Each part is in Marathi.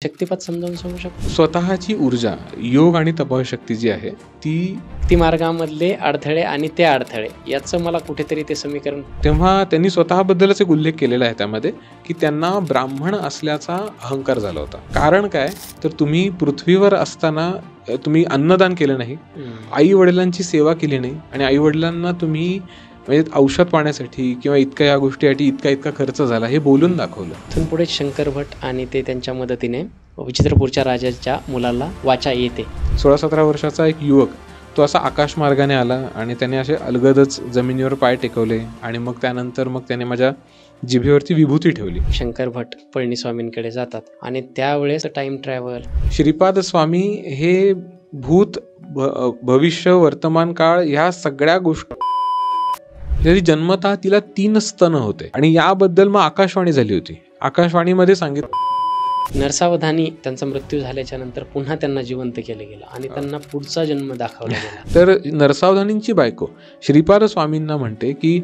शक्तिपात समजावून सांगू शकतो. स्वतःची ऊर्जा, योग आणि तपशक्ती जी आहे ती मार्गामधले अडथळे आणि ते अडथळे याचं मला कुठेतरी ते समीकरण. तेव्हा त्यांनी स्वतःबद्दलच एक उल्लेख केलेला आहे त्यामध्ये की त्यांना ब्राह्मण असल्याचा अहंकार झाला होता. कारण काय तर तुम्ही पृथ्वीवर असताना तुम्ही अन्नदान केलं नाही, आई वडिलांची सेवा केली नाही आणि आई वडिलांना तुम्ही म्हणजे औषध पाण्यासाठी किंवा इतक्या या गोष्टीसाठी इतका खर्च झाला हे बोलून दाखवलं. तिथून पुढे शंकर भट आणि ते त्यांच्या मदतीने विचित्रपूरच्या राजाच्या मुलाला वाचा येते. 16-17 वर्षाचा एक युवक तो असा आकाश मार्गाने आला आणि त्याने असे अलगदच जमिनीवर पाय टेकवले आणि मग त्यानंतर त्याने माझ्या जिभेवरती विभूती ठेवली. शंकर भट पळणीस्वामींकडे जातात आणि त्यावेळेस टाइम ट्रॅव्हल. श्रीपाद स्वामी हे भूत, भविष्य, वर्तमान काळ ह्या सगळ्या गोष्टी जरी जन्मतः तिला 3 स्तन होते आणि याबद्दल मग आकाशवाणी झाली होती. आकाशवाणीमध्ये सांगितलं नरसावधानी त्यांचा मृत्यू झाल्याच्या नंतर पुन्हा त्यांना जिवंत केलं गेलं आणि त्यांना पुढचा जन्म दाखवला गेला. तर नरसावधानींची बायको श्रीपाद स्वामींना म्हणते की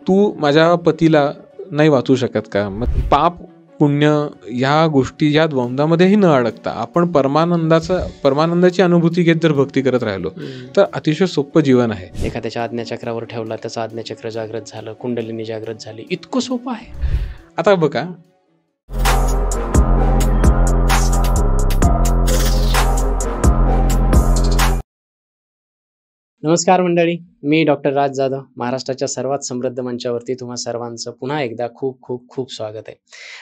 तू माझ्या पतीला नाही वाचू शकत का? मग पाप पुण्य ह्या गोष्टी या द्वंद्वामध्येही न अडकता आपण परमानंदाची अनुभूती घेत जर भक्ती करत राहिलो तर अतिशय सोपं जीवन आहे. एखाद्याच्या आज्ञाचक्रावर ठेवला, त्याचं आज्ञाचक्र जागृत झालं, कुंडलिनी जागृत झाली, इतकं सोपं आहे. आता बघा, नमस्कार मंडळी, मी डॉक्टर राज जाधव. महाराष्ट्राच्या सर्वात समृद्ध मंचावरती तुम्हा सर्वांचं पुन्हा एकदा खूप खूप खूप स्वागत आहे.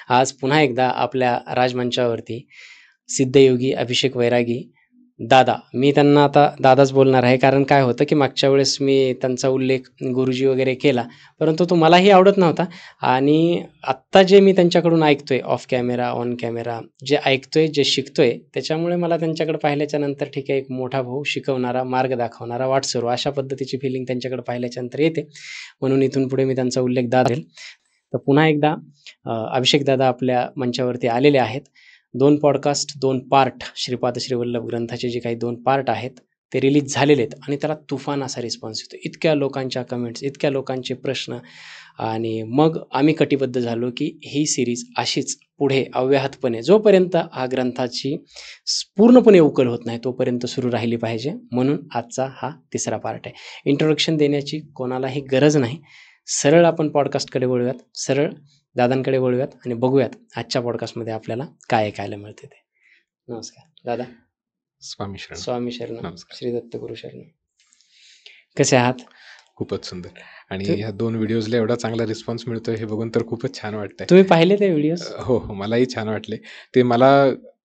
आज पुन्हा एकदा आपल्या राजमंचावरती सिद्धयोगी अभिषेक वैरागी दादा, मी त्यांना आता दादाच बोलणार आहे, कारण काय होतं की मागच्या वेळेस मी त्यांचा उल्लेख गुरुजी वगैरे केला, परंतु तो मलाही आवडत नव्हता. आणि आत्ता जे मी त्यांच्याकडून ऐकतोय ऑफ कॅमेरा ऑन कॅमेरा जे ऐकतोय, जे शिकतोय, त्याच्यामुळे मला त्यांच्याकडे पाहिल्याच्या नंतर ठीक आहे, एक मोठा भाऊ, शिकवणारा, मार्ग दाखवणारा, वाटसरू, अशा पद्धतीची फिलिंग त्यांच्याकडे पाहिल्याच्या नंतर येते. म्हणून इथून पुढे मी त्यांचा उल्लेख दादा. तर पुन्हा एकदा अभिषेक दादा आपल्या मंचावरती आलेले आहेत. 2 पॉडकास्ट, 2 पार्ट, श्रीपाद श्रीवल्लभ ग्रंथाचे जे काही 2 पार्ट आहेत ते रिलीज झालेले आहेत आणि त्याला तुफान असा रिस्पॉन्स येतो. इतक्या लोकांच्या कमेंट्स, इतक्या लोकांचे प्रश्न, आणि मग आम्ही कटिबद्ध झालो की ही सिरीज अशीच पुढे अव्याहतपणे, जोपर्यंत हा ग्रंथाची पूर्णपणे उकल होत नाही तोपर्यंत सुरू राहिली पाहिजे. म्हणून आजचा हा 3रा पार्ट आहे. इंट्रोडक्शन देण्याची कोणालाही गरज नाही. सरळ आपण पॉडकास्टकडे वळूयात, सरळ दादांकडे वळूयात आणि बघूयात आजच्या पॉडकास्टमध्ये आपल्याला काय ऐकायला मिळते ते. नमस्कार दादा. स्वामी शरण. स्वामी शरण. नमस्कार. श्री दत्त गुरु शरण. कसे आहात? खूपच सुंदर. आणि ह्या 2 व्हिडिओजला एवढा चांगला रिस्पॉन्स मिळतोय हे बघून तर खूपच छान वाटतंय. तुम्ही पाहिले ते व्हिडिओ? हो, मलाही छान वाटले ते. मला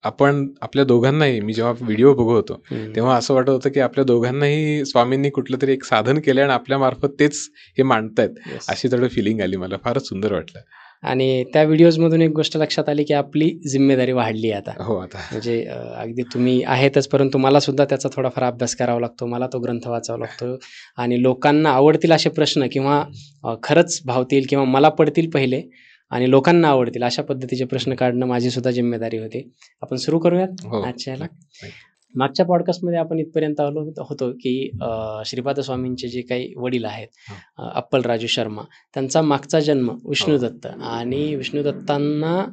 आपण आपल्या दोघांनाही, मी जेव्हा व्हिडिओ बघत होतो तेव्हा असं वाटत होतं की आपल्या दोघांनाही स्वामींनी कुठलं तरी एक साधन केलं आणि आपल्या मार्फत तेच हे मांडतायत, अशी थोडं फिलिंग आली मला. फारच सुंदर वाटलं. आणि त्या व्हिडिओजमधून एक गोष्ट लक्षात आली की आपली जिम्मेदारी वाढली आता. हो, आता म्हणजे अगदी तुम्ही आहेतच, परंतु मला सुद्धा त्याचा थोडाफार अभ्यास करावा लागतो, मला तो ग्रंथ वाचावा लागतो आणि लोकांना आवडतील असे प्रश्न किंवा खरंच भावतील किंवा मला पडतील पहिले आणि लोकांना आवडतील अशा पद्धतीचे प्रश्न काढणं माझी सुद्धा जिम्मेदारी होती. आपण सुरू करूयात आजच्या ह्याला. मागच्या पॉडकास्टमध्ये आपण इथपर्यंत आलो होतो की श्रीपाद स्वामींचे जे काही वडील आहेत, अप्पलराजू शर्मा, त्यांचा मागचा जन्म विष्णुदत्त, आणि विष्णुदत्तांना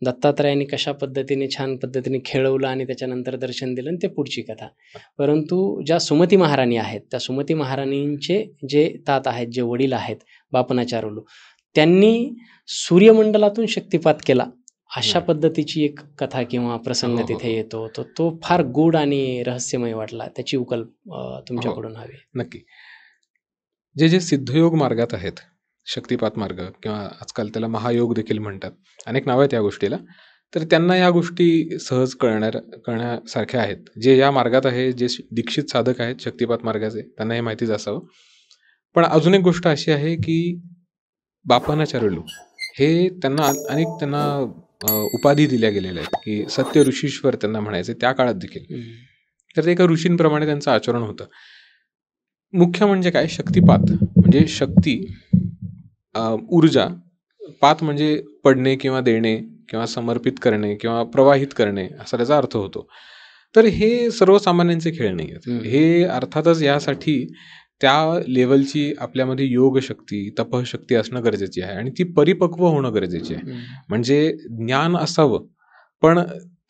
दत्तात्रयाने कशा पद्धतीने छान पद्धतीने खेळवलं आणि त्याच्यानंतर दर्शन दिलं, आणि ते पुढची कथा. परंतु ज्या सुमती महाराणी आहेत, त्या सुमती महाराणींचे जे तात आहेत, जे वडील आहेत, बापनाचार्युलू, त्यांनी सूर्यमंडलातून शक्तिपात केला, अशा पद्धतीची एक कथा किंवा प्रसंग तिथे येतो. तो फार गूढ आणि रहस्यमय वाटला. त्याची उकल तुमच्याकडून हवी. नक्की. जे सिद्धयोग मार्गात आहेत, शक्तिपात मार्ग किंवा आजकाल त्याला महायोग देखील म्हणतात, अनेक नाव आहेत या गोष्टीला, तर त्यांना या गोष्टी सहज कळण्यासारख्या आहेत. जे या मार्गात आहे, जे दीक्षित साधक आहेत शक्तिपात मार्गाचे, त्यांना हे माहितीच असावं. पण अजून एक गोष्ट अशी आहे की बापनाचार्युलू हे त्यांना उपाधी दिल्या गेलेल्या आहेत की सत्य ऋषीश्वर त्यांना म्हणायचे त्या काळात देखील. तर ते एका ऋषींप्रमाणे त्यांचं आचरण होतं. मुख्य म्हणजे काय, शक्तिपात म्हणजे शक्ती, ऊर्जा, पात म्हणजे पडणे किंवा देणे किंवा समर्पित करणे किंवा प्रवाहित करणे असा त्याचा अर्थ होतो. तर हे सर्वसामान्यांचे खेळ नाही आहेत. हे अर्थातच यासाठी त्या लेवलची आपल्यामध्ये योगशक्ती, तपशक्ती असणं गरजेची आहे आणि ती परिपक्व होणं गरजेची आहे. म्हणजे ज्ञान असावं पण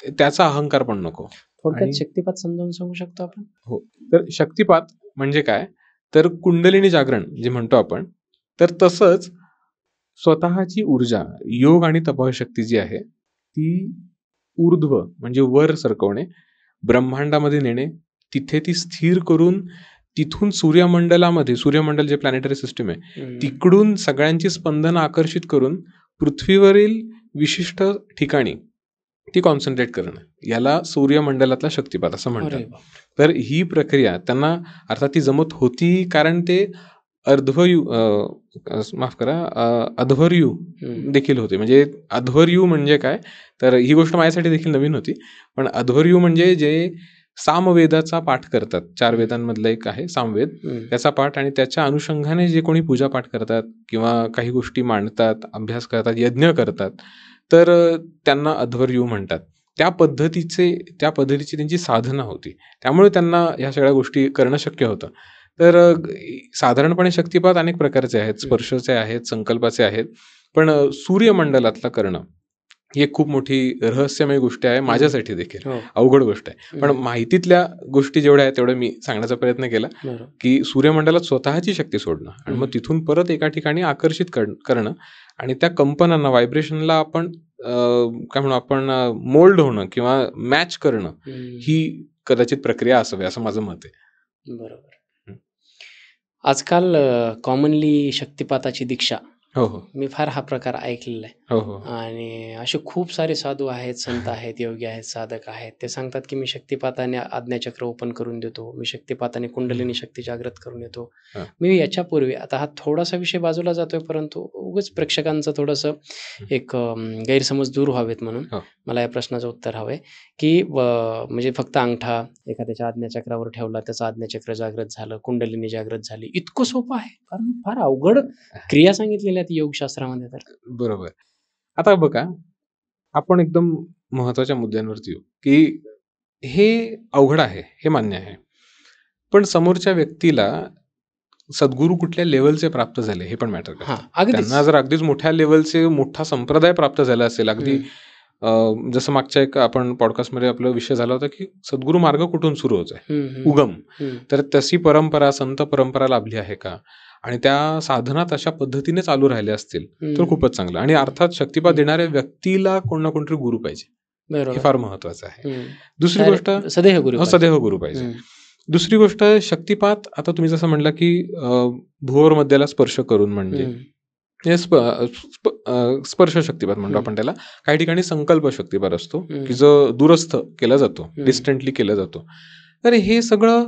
त्याचा अहंकार पण नको. थोडक्यात आणि शक्तिपात समजावून सांगू शकतो आपण? हो. तर शक्तिपात म्हणजे काय? तर कुंडलिनी जागरण जे म्हणतो आपण, तर तसंच स्वतःची ऊर्जा, योग आणि तपःशक्ती जी आहे, ती ऊर्ध्व म्हणजे वर सरकवणे, ब्रह्मांडामध्ये नेणे, तिथे ती स्थिर करून तिथून सूर्यमंडल जे प्लॅनेटरी सिस्टम आहे, तिकडून सगळ्यांची स्पंदनं आकर्षित करून पृथ्वीवरील विशिष्ट ठिकाणी ती कॉन्सन्ट्रेट करणं, याला सूर्यमंडलातला शक्तिपात असं म्हणतात. अरे बाप! तर ही प्रक्रिया त्यांना अर्थात ती जमत होती, कारण ते अध्वर्यू देखील होते. म्हणजे अध्वर्यू म्हणजे काय? तर ही गोष्ट माझ्यासाठी देखील नवीन होती. पण अध्वर्यू म्हणजे जे सामवेदाचा पाठ करतात. 4 वेदांमधला एक आहे सामवेद. त्याचा पाठ आणि त्याच्या अनुषंगाने जे कोणी पूजापाठ करतात किंवा काही गोष्टी मांडतात, अभ्यास करतात, यज्ञ करतात, तर त्यांना अध्वर्यू म्हणतात. त्या पद्धतीची त्यांची साधना होती. त्यामुळे त्यांना ह्या सगळ्या गोष्टी करणं शक्य होतं. तर साधारणपणे शक्तिपात अनेक प्रकारचे आहेत. स्पर्शचे आहेत, संकल्पाचे आहेत. पण सूर्यमंडलातलं करणं ही एक खूप मोठी रहस्यमय गोष्ट आहे माझ्यासाठी देखील. अवघड गोष्ट आहे. पण माहितीतल्या गोष्टी जेवढ्या आहेत तेवढ्या मी सांगण्याचा प्रयत्न केला, की सूर्यमंडलात स्वतःची शक्ती सोडणं आणि मग तिथून परत एका ठिकाणी आकर्षित करणं आणि त्या कंपनांना, व्हायब्रेशनला आपण काय म्हणू आपण मोल्ड होणं किंवा मॅच करणं, ही कदाचित प्रक्रिया असावी असं माझं मत आहे. बरोबर. आजकाल कॉमनली शक्तिपाताची दीक्षा, हो. मी फार हा प्रकार ऐकलेला आहे. हो. आणि असे खूप सारे साधू आहेत, संत आहेत, योगी आहेत, साधक आहेत. ते सांगतात की मी शक्तिपाताने आज्ञाचक्र ओपन करून देतो, मी शक्तिपाताने कुंडलिनी शक्ती जागृत करून देतो. मी याच्यापूर्वी, आता हा थोडासा विषय बाजूला जातोय, परंतु उगाच प्रेक्षकांचं थोडंसं एक गैरसमज दूर व्हावेत म्हणून मला या प्रश्नाचं उत्तर हवंय, की म्हणजे फक्त अंगठा एखाद्याच्या आज्ञाचक्रावर ठेवला, त्याचं आज्ञाचक्र जागृत झालं, कुंडलिनी जागृत झाली, इतकं सोपं आहे? कारण फार अवघड क्रिया सांगितलेल्या आहेत योगशास्त्रामध्ये. तर बरोबर. आता बघा, आपण एकदम महत्वाच्या मुद्द्यांवरती येऊ, की हे अवघड आहे, हे मान्य आहे. पण समोरच्या व्यक्तीला सद्गुरू कुठल्या लेवलचे प्राप्त झाले हे पण मॅटर करतं. त्यांना जर अगदीच मोठ्या लेवलचे मोठा संप्रदाय प्राप्त झाला असेल, अगदी जसं मागच्या एक आपण पॉडकास्टमध्ये आपला विषय झाला होता, की सद्गुरू मार्ग कुठून सुरू होत आहे, उगम, तर तशी परंपरा, संत परंपरा लाभली आहे का, आणि त्या साधना तशा पद्धतीने चालू राहिले असतील तर खूपच चांगलं. आणि अर्थात शक्तिपात देणाऱ्या व्यक्तीला कोण ना कोणतरी गुरु पाहिजे, हे फार महत्वाचं आहे. दुसरी गोष्ट, सदैव गुरु पाहिजे. दुसरी गोष्ट, शक्तिपात, आता तुम्ही जसं म्हणला की भुवर मध्याला स्पर्श करून, म्हणजे स्पर्श शक्तिपात म्हणतो आपण त्याला. काही ठिकाणी संकल्प शक्तिपात असतो, की जो दूरस्थ केला जातो, डिस्टंटली केला जातो. तर हे सगळं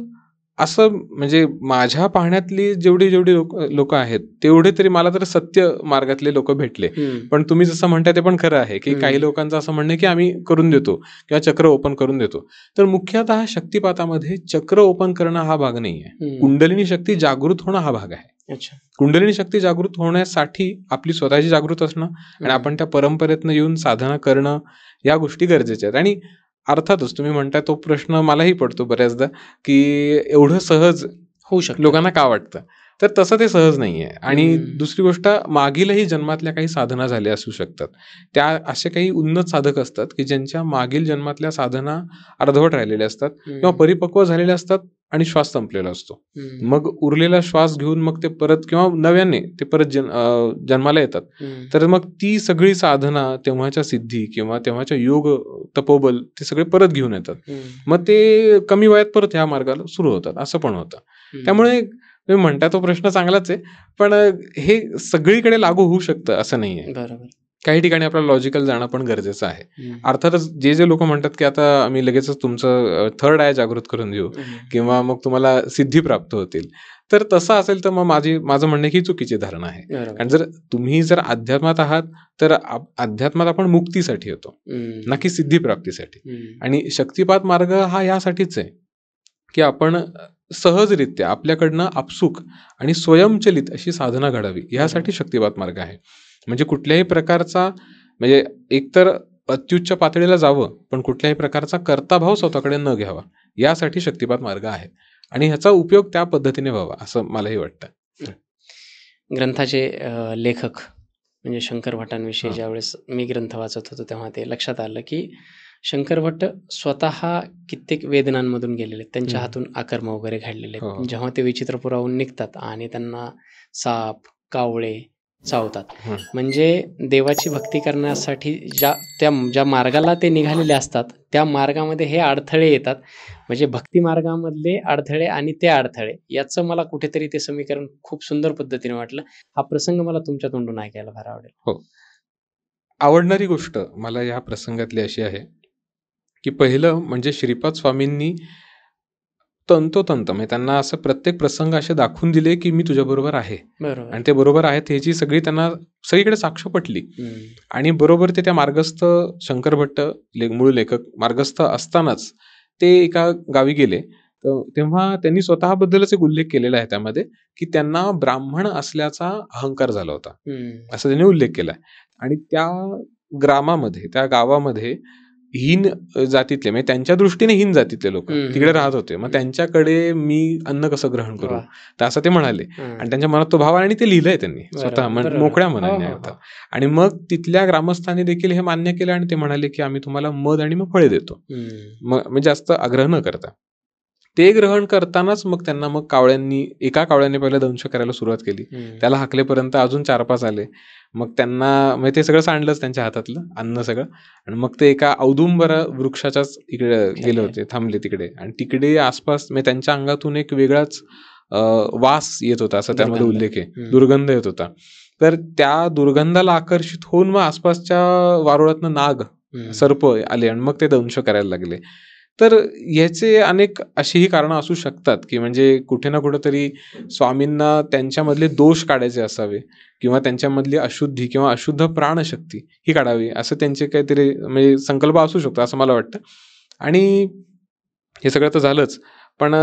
असं, म्हणजे माझ्या पाहण्यातली जेवढी लोक आहेत तेवढे तरी मला तर सत्य मार्गातले लोक भेटले. पण तुम्ही जसं म्हणताय ते पण खरं आहे, की काही लोकांचं असं म्हणणं की आम्ही करून देतो किंवा चक्र ओपन करून देतो. तर मुख्यतः शक्तिपातामध्ये चक्र ओपन करणं हा भाग नाही आहे, कुंडलिनी शक्ती जागृत होणं हा भाग आहे. कुंडलिनी शक्ती जागृत होण्यासाठी आपली स्वतःची जागृत असणं आणि आपण त्या परंपरेतनं येऊन साधना करणं, या गोष्टी गरजेच्या आहेत. आणि अर्थातच तुम्ही म्हणताय तो प्रश्न मलाही पडतो बऱ्याचदा, की एवढं सहज होऊ शकतं, लोकांना का वाटतं? तर तसं ते सहज नाहीये. आणि दुसरी गोष्ट, मागीलही जन्मातल्या काही साधना झाल्या असू शकतात. त्या असे काही उन्नत साधक असतात की ज्यांच्या मागील जन्मातल्या साधना अर्धवट राहिलेल्या असतात किंवा परिपक्व झालेल्या असतात आणि श्वास संपलेला असतो. मग उरलेला श्वास घेऊन मग ते परत किंवा नव्याने ते परत जन्माला येतात. तर मग ती सगळी साधना, तेव्हाच्या सिद्धी किंवा तेव्हाच्या योग तपोबल ते सगळे परत घेऊन येतात. मग ते कमी वयात परत ह्या मार्गाला सुरू होतात, असं पण होतं. त्यामुळे तुम्ही म्हणता तो प्रश्न चांगलाच आहे, पण हे सगळीकडे लागू होऊ शकतं असं नाहीये. काही ठिकाणी आपल्याला लॉजिकल जाणं पण गरजेचं आहे. अर्थातच जे लोक म्हणतात की आता आम्ही लगेचच तुमचं थर्ड आय जागृत करून देऊ किंवा मग तुम्हाला सिद्धी प्राप्त होतील, तर तसं असेल तर मग माझं म्हणणं ही चुकीची धारणा आहे. कारण जर तुम्ही अध्यात्मात आहात तर अध्यात्मात आपण मुक्तीसाठी येतो, ना की सिद्धी प्राप्तीसाठी. आणि शक्तिपात मार्ग हा यासाठीच आहे की आपण सहजरित्या आपल्याकडनं आपसूक आणि स्वयंचलित अशी साधना घडावी, यासाठी शक्तिपात मार्ग आहे. म्हणजे कुठल्याही प्रकारचा, म्हणजे एकतर अत्युच्च पातळीला जावं पण कुठल्याही प्रकारचा कर्ताभाव स्वतःकडे न घ्यावा, यासाठी शक्तिपात मार्ग आहे. आणि ह्याचा उपयोग त्या पद्धतीने व्हावा असं मलाही वाटतं. ग्रंथाचे लेखक म्हणजे शंकर भटांविषयी ज्यावेळेस मी ग्रंथ वाचत होतो तेव्हा ते लक्षात आलं की शंकर भट्ट स्वतः कित्येक वेदनांमधून गेलेले आहेत. त्यांच्या हम्म. हातून अकर्म वगैरे घडलेले हो. आहेत. जेव्हा ते विचित्रपुराहून निघतात आणि त्यांना साप, कावळे चावतात. म्हणजे देवाची भक्ती करण्यासाठी ज्या मार्गाला ते निघालेले असतात, त्या मार्गामध्ये हे अडथळे येतात. म्हणजे भक्ती मार्गामधले अडथळे आणि ते अडथळे याचं मला कुठेतरी ते समीकरण खूप सुंदर पद्धतीने वाटलं. हा प्रसंग मला तुमच्या तोंडून ऐकायला फार आवडेल. हो. आवडणारी गोष्ट मला या प्रसंगातली अशी आहे की पहिलं म्हणजे श्रीपाद स्वामींनी तंतोतंत म्हणजे त्यांना असं प्रत्येक प्रसंग असे दाखवून दिले की मी तुझ्याबरोबर आहे बरोबर. आणि ते बरोबर आहेत ह्याची सगळी त्यांना सगळीकडे साक्ष पटली. हम्म. आणि बरोबर ते त्या मार्गस्थ शंकर भट्ट मूळ लेखक मार्गस्थ असतानाच ते एका गावी गेले. तर तेव्हा त्यांनी स्वतःबद्दलच एक उल्लेख केलेला आहे त्यामध्ये की त्यांना ब्राह्मण असल्याचा अहंकार झाला होता हम्म. असं त्यांनी उल्लेख केलाय. आणि त्या ग्रामामध्ये त्या गावामध्ये हीन जातीतले म्हणजे त्यांच्या दृष्टीने हीन जातीतले लोक हम्म. तिकडे राहत होते. मग त्यांच्याकडे मी अन्न कसं ग्रहण करू वा. तर असं ते म्हणाले. हम्म. आणि त्यांच्या मनात तो भाव आहे आणि ते लिहिलंय त्यांनी स्वतः बरोबर. मोकळ्या हो, मनाने हो, होता. हो. आणि मग तिथल्या ग्रामस्थांनी देखील हे मान्य केलं आणि ते म्हणाले की आम्ही तुम्हाला मध आणि मग फळे देतो. हम्म. मग म्हणजे जास्त आग्रह न करता ते ग्रहण करतानाच मग त्यांना मग एका कावळ्याने पहिला दंश करायला सुरुवात केली. हम्म. त्याला हाकलेपर्यंत अजून 4-5 आले. मग त्यांना म्हणजे ते सगळं सांडलंच त्यांच्या हातातलं अन्न सगळं. आणि मग ते एका औदुंबरा वृक्षाच्याच इकडे गेले होते, थांबले तिकडे. आणि तिकडे आसपास म्हणजे त्यांच्या अंगातून एक वेगळाच वास येत होता असं त्यामध्ये दुर्गंध. उल्लेख आहे. हम्म. दुर्गंध येत होता. तर त्या दुर्गंधाला आकर्षित होऊन मग आसपासच्या वारुळातनं नाग हम्म. सर्प आले आणि मग ते दंश करायला लागले. तर याचे अनेक अशीही कारणं असू शकतात की म्हणजे कुठे ना कुठेतरी स्वामींना त्यांच्यामधले दोष काढायचे असावे किंवा त्यांच्यामधली अशुद्धी किंवा अशुद्ध प्राणशक्ती ही काढावी असं त्यांचे काहीतरी म्हणजे संकल्प असू शकतो असं मला वाटतं. आणि हे सगळं तर झालंच. पण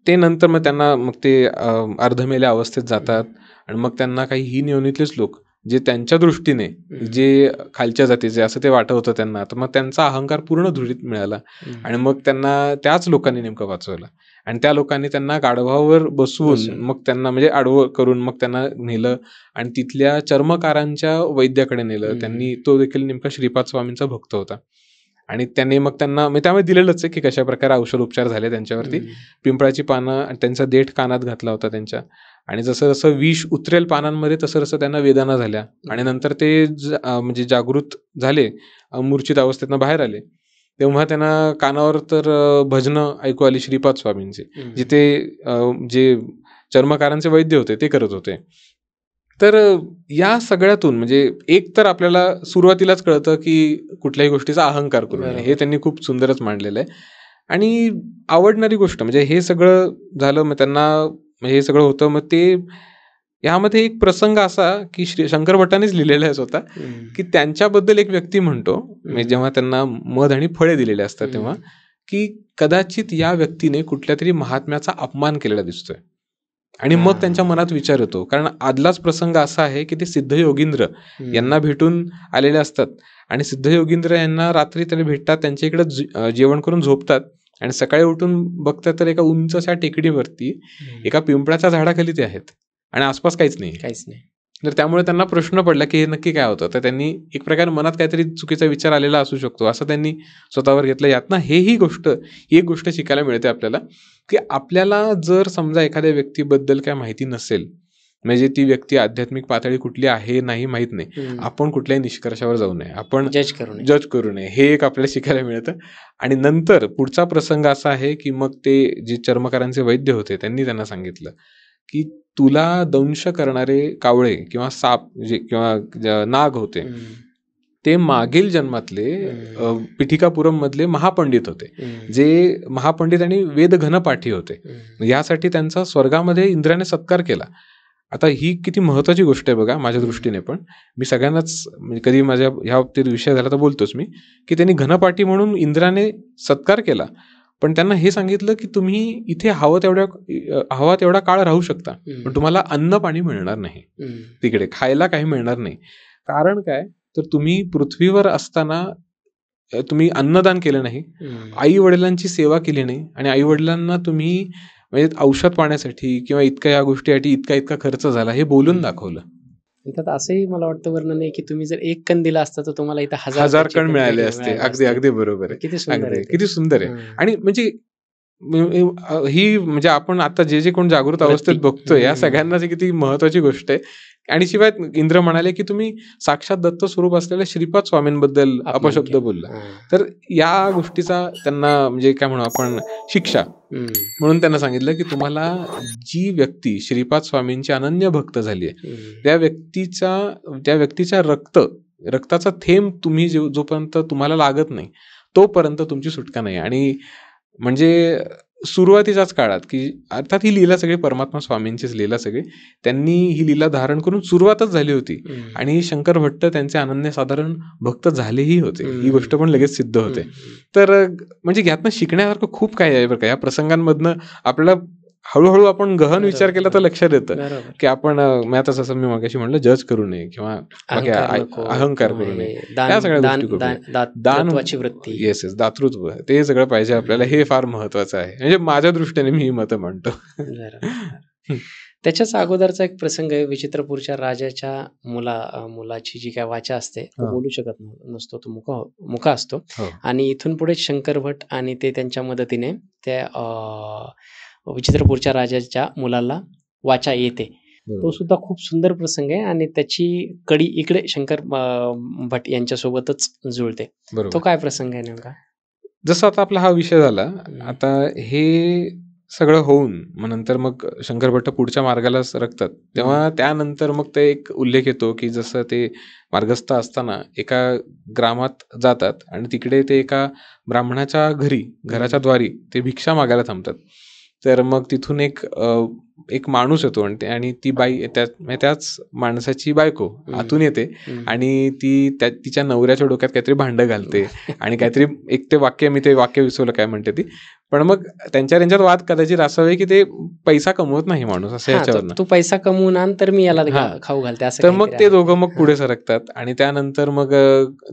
ते नंतर मग त्यांना मग ते अर्धमेल्या अवस्थेत जातात. आणि मग त्यांना काही हीन योनीतलेच लोक जे त्यांच्या दृष्टीने जे खालच्या जातीचे असं ते वाटत होतं त्यांना, तर मग त्यांचा अहंकार पूर्ण धुळीत मिळाला. आणि मग त्यांना त्याच लोकांनी नेमकं वाचवलं. आणि त्या लोकांनी त्यांना गाढवावर बसवून मग त्यांना म्हणजे आडवं करून मग त्यांना नेलं आणि तिथल्या चर्मकारांच्या वैद्याकडे नेलं. त्यांनी तो देखील नेमका श्रीपाद स्वामींचा भक्त होता. आणि त्यांनी मग त्यांना म्हणजे त्यामुळे दिलेलंच आहे की कशा प्रकारे औषध उपचार झाले त्यांच्यावरती. पिंपळाची पानं आणि त्यांचा देठ कानात घातला होता त्यांच्या. आणि जसं जसं विष उतरेल पानांमध्ये तसं तसं त्यांना वेदना झाल्या. आणि नंतर ते म्हणजे जागृत झाले, मूर्छित अवस्थेतनं बाहेर आले, तेव्हा त्यांना कानावर तर भजनं ऐकू आली श्रीपाद स्वामींचे, जिथे जे चर्मकारांचे वैद्य होते ते करत होते. तर या सगळ्यातून म्हणजे एक तर आपल्याला सुरुवातीलाच कळतं की कुठल्याही गोष्टीचा अहंकार करू नये, हे त्यांनी खूप सुंदरच मांडलेलं आहे. आणि आवडणारी गोष्ट म्हणजे हे सगळं झालं, मग त्यांना हे सगळं होतं. मग ते यामध्ये एक प्रसंग असा की शंकर भट्टानेच लिहिलेला आहे स्वतः की त्यांच्याबद्दल एक व्यक्ती म्हणतो म्हणजे जेव्हा त्यांना मध आणि फळे दिलेले असतात तेव्हा की कदाचित या व्यक्तीने कुठल्या तरी महात्म्याचा अपमान केलेला दिसतोय. आणि मग त्यांच्या मनात विचार येतो, कारण आदलाच प्रसंग असा आहे की ते सिद्ध योगींद्र यांना भेटून आलेले असतात. आणि सिद्ध योगींद्र यांना रात्री त्याला भेटतात, त्यांच्या इकडे जेवण करून झोपतात. आणि सकाळी उठून बघतात तर एका उंच अशा टेकडीवरती एका पिंपळाच्या झाडाखाली ते आहेत आणि आसपास काहीच नाही. तर त्यामुळे त्यांना प्रश्न पडला की हे नक्की काय होतं. तर त्यांनी एक प्रकारे मनात काहीतरी चुकीचा विचार आलेला असू शकतो असं त्यांनी स्वतःवर घेतलं. यातनं ही एक गोष्ट शिकायला मिळते आपल्याला की आपल्याला जर समजा एखाद्या व्यक्तीबद्दल काय माहिती नसेल, म्हणजे ती व्यक्ती आध्यात्मिक पातळी कुठली आहे नाही माहित नाही, आपण कुठल्याही निष्कर्षावर जाऊ नये, आपण जज करू नये, हे एक आपल्याला शिकायला मिळतं. आणि नंतर पुढचा प्रसंग असा आहे की मग ते जे चर्मकारांचे वैद्य होते त्यांनी त्यांना सांगितलं की तुला दंश करणारे कावळे किंवा साप किंवा नाग होते ते मागील जन्मातले पिठिकापुरम मधले महापंडित होते, जे महापंडित आणि वेदघनपाठी होते. यासाठी त्यांचा स्वर्गामध्ये इंद्राने सत्कार केला. आता ही किती महत्वाची गोष्ट आहे बघा माझ्या दृष्टीने. पण मी सगळ्यांनाच म्हणजे कधी माझ्या ह्या बाबतीत विषय झाला तर बोलतोच मी की त्यांनी घनपाठी म्हणून इंद्राने सत्कार केला, पण त्यांना हे सांगितलं की तुम्ही इथे हवा तेवढा काळ राहू शकता, पण तुम्हाला अन्न पाणी मिळणार नाही, तिकडे खायला काही मिळणार नाही. कारण काय तर तुम्ही पृथ्वीवर असताना तुम्ही अन्नदान केलं नाही, आई वडिलांची सेवा केली नाही, आणि आई वडिलांना तुम्ही म्हणजे औषध पाण्यासाठी किंवा इतक्या या गोष्टीसाठी इतका खर्च झाला हे बोलून दाखवलं. त्यात असंही मला वाटतं वर्णन आहे की तुम्ही जर एक कण दिला असता तर तुम्हाला इथं 1000 1000 कणचे कण कण मिळाले भेटले असते. मिळाले अगदी, असते. अगदी बरोबर आहे. किती सुंदर अगदी आहे ते. किती सुंदर आहे. हं. आणि म्हणजे ही म्हणजे आपण आता जे कोण जागृत अवस्थेत वृत्ती. बघतोय या सगळ्यांनाच किती महत्वाची गोष्ट आहे. आणि शिवाय इंद्र म्हणाले की तुम्ही साक्षात दत्त स्वरूप असलेल्या श्रीपाद स्वामींबद्दल अपमान अपशब्द केला. बोलला. हां. तर या गोष्टीचा त्यांना म्हणजे काय म्हणू आपण शिक्षा हं. म्हणून त्यांना सांगितलं की तुम्हाला जी व्यक्ती श्रीपाद स्वामींची अनन्य भक्त झाली आहे हं. त्या व्यक्तीच्या रक्ताचा थेंब तुम्ही जोपर्यंत तुम्हाला लागत नाही तोपर्यंत तुमची सुटका नाही. आणि म्हणजे सुरुवातीच्याच काळात की अर्थात ही लीला सगळी परमात्मा स्वामींचीच लीला सगळी त्यांनी ही लीला धारण करून सुरुवातच झाली होती. हं. आणि शंकर भट्ट त्यांचे अनन्यसाधारण भक्त झालेही होते. ही गोष्ट पण लगेच सिद्ध होते. हं. तर म्हणजे यातनं शिकण्यासारखं खूप काही आहे बरं का. या प्रसंगांमधनं आपल्याला हळूहळू आपण गहन विचार केला तर लक्षात येतं बरोबर. की आपण मी आता जसं मी मगाशी म्हणलं जज करू नये किंवा बाकी अहंकार नको अहंकार किंवा करू नये. हे त्या सगळ्या गोष्टी करू नये. दातृत्वाची वृत्ती. येस दातृत्व ते सगळं पाहिजे आपल्याला. हे फार महत्वाचं आहे. म्हणजे माझ्या दृष्टीने मी ही मतं मांडतो. बरोबर. त्याच्याच अगोदरचा एक प्रसंग आहे. विचित्रपूरच्या राजाच्या मुलाची जी काय वाचा असते तो हो. बोलू शकत नसतो. तो मुका असतो. हो. आणि इथून पुढे शंकर भट आणि ते त्यांच्या मदतीने त्या विचित्रपूरच्या राजाच्या मुलाला वाचा येते. तो बरोबर. सुद्धा खूप सुंदर प्रसंग आहे आणि त्याची कडी इकडे शंकर भट यांच्यासोबतच जुळते. तो बरोबर. काय प्रसंग आहे नेमका? जसं आता आपला हा विषय झाला. आता हे सगळं होऊन मग नंतर मग शंकर भट्ट पुढच्या मार्गाला सरकतात. तेव्हा त्यानंतर मग ते एक उल्लेख येतो की जसं ते मार्गस्थ असताना एका ग्रामात जातात आणि तिकडे ते एका ब्राह्मणाच्या घराच्या द्वारी ते भिक्षा मागायला थांबतात. तर मग तिथून एक माणूस येतो आणि ती बाई त्याच माणसाची बायको आतून येते आणि ती तिच्या नवऱ्याच्या डोक्यात काहीतरी भांडं घालते आणि काहीतरी एक ते वाक्य विसरलं काय म्हणते ती. पण मग त्यांच्यात वाद कदाचित असावे की ते पैसा कमवत नाही माणूस असं याच्यावर. तू पैसा कमवून आण तर मी याला खाऊ घालते असं. तर मग ते दोघं मग पुढे सरकतात आणि त्यानंतर मग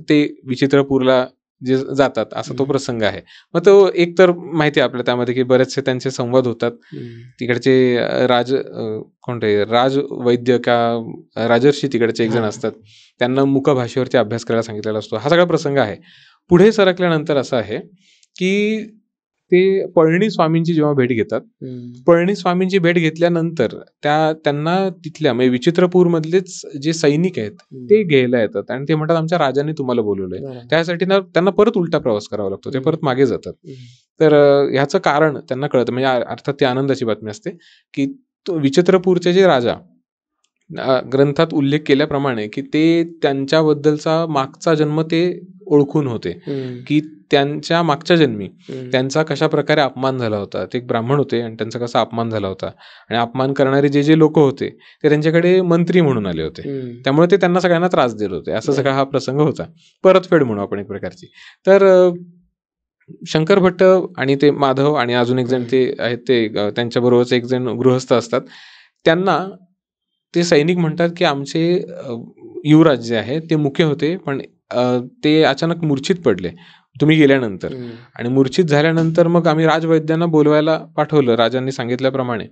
ते विचित्रपूरला जे जातात असा तो प्रसंग आहे. मग तो एक तर माहिती आहे आपल्याला त्यामध्ये की बरेचसे त्यांचे संवाद होतात. तिकडचे राज वैद्य का राजर्षी तिकडचे एक जण असतात. त्यांना मुख भाषेवरती अभ्यास करायला सांगितलेला असतो. हा सगळा प्रसंग आहे. पुढे सरकल्यानंतर असं आहे की ते पळणी स्वामींची जेव्हा भेट घेतात. पळणी स्वामींची भेट घेतल्यानंतर त्यांना तिथल्या म्हणजे विचित्रपूर मधलेच जे सैनिक आहेत ते घ्यायला येतात आणि ते म्हणतात आमच्या राजाने तुम्हाला बोलवलंय. त्यासाठी ना त्यांना परत उलटा प्रवास करावा लागतो. ते परत मागे जातात. तर ह्याचं कारण त्यांना कळतं. म्हणजे अर्थात ती आनंदाची बातमी असते की विचित्रपूरचे जे राजा ग्रंथात उल्लेख केल्याप्रमाणे की ते त्यांच्याबद्दलचा मागचा जन्म ते ओळखून होते की त्यांच्या मागच्या जन्मी त्यांचा कशा प्रकारे अपमान झाला होता. ते एक ब्राह्मण होते आणि त्यांचा कसा अपमान झाला होता आणि अपमान करणारे जे लोक होते ते त्यांच्याकडे मंत्री म्हणून आले होते. त्यामुळे ते त्यांना सगळ्यांना त्रास देत होते. असं सगळा हा प्रसंग होता. परतफेड म्हणू आपण एक प्रकारची. तर शंकर भट्ट आणि ते माधव आणि अजून एक जण ते आहेत ते त्यांच्याबरोबरच एक जण गृहस्थ असतात. त्यांना ते सैनिक म्हणतात की आमचे युवराज जे आहे ते मुख्य होते पण ते अचानक मूर्छित पडले तुम्ही गेल्यानंतर. आणि मूर्छित झाल्यानंतर मग आम्ही राजवैद्यांना बोलवायला पाठवलं. राजांनी सांगितल्याप्रमाणे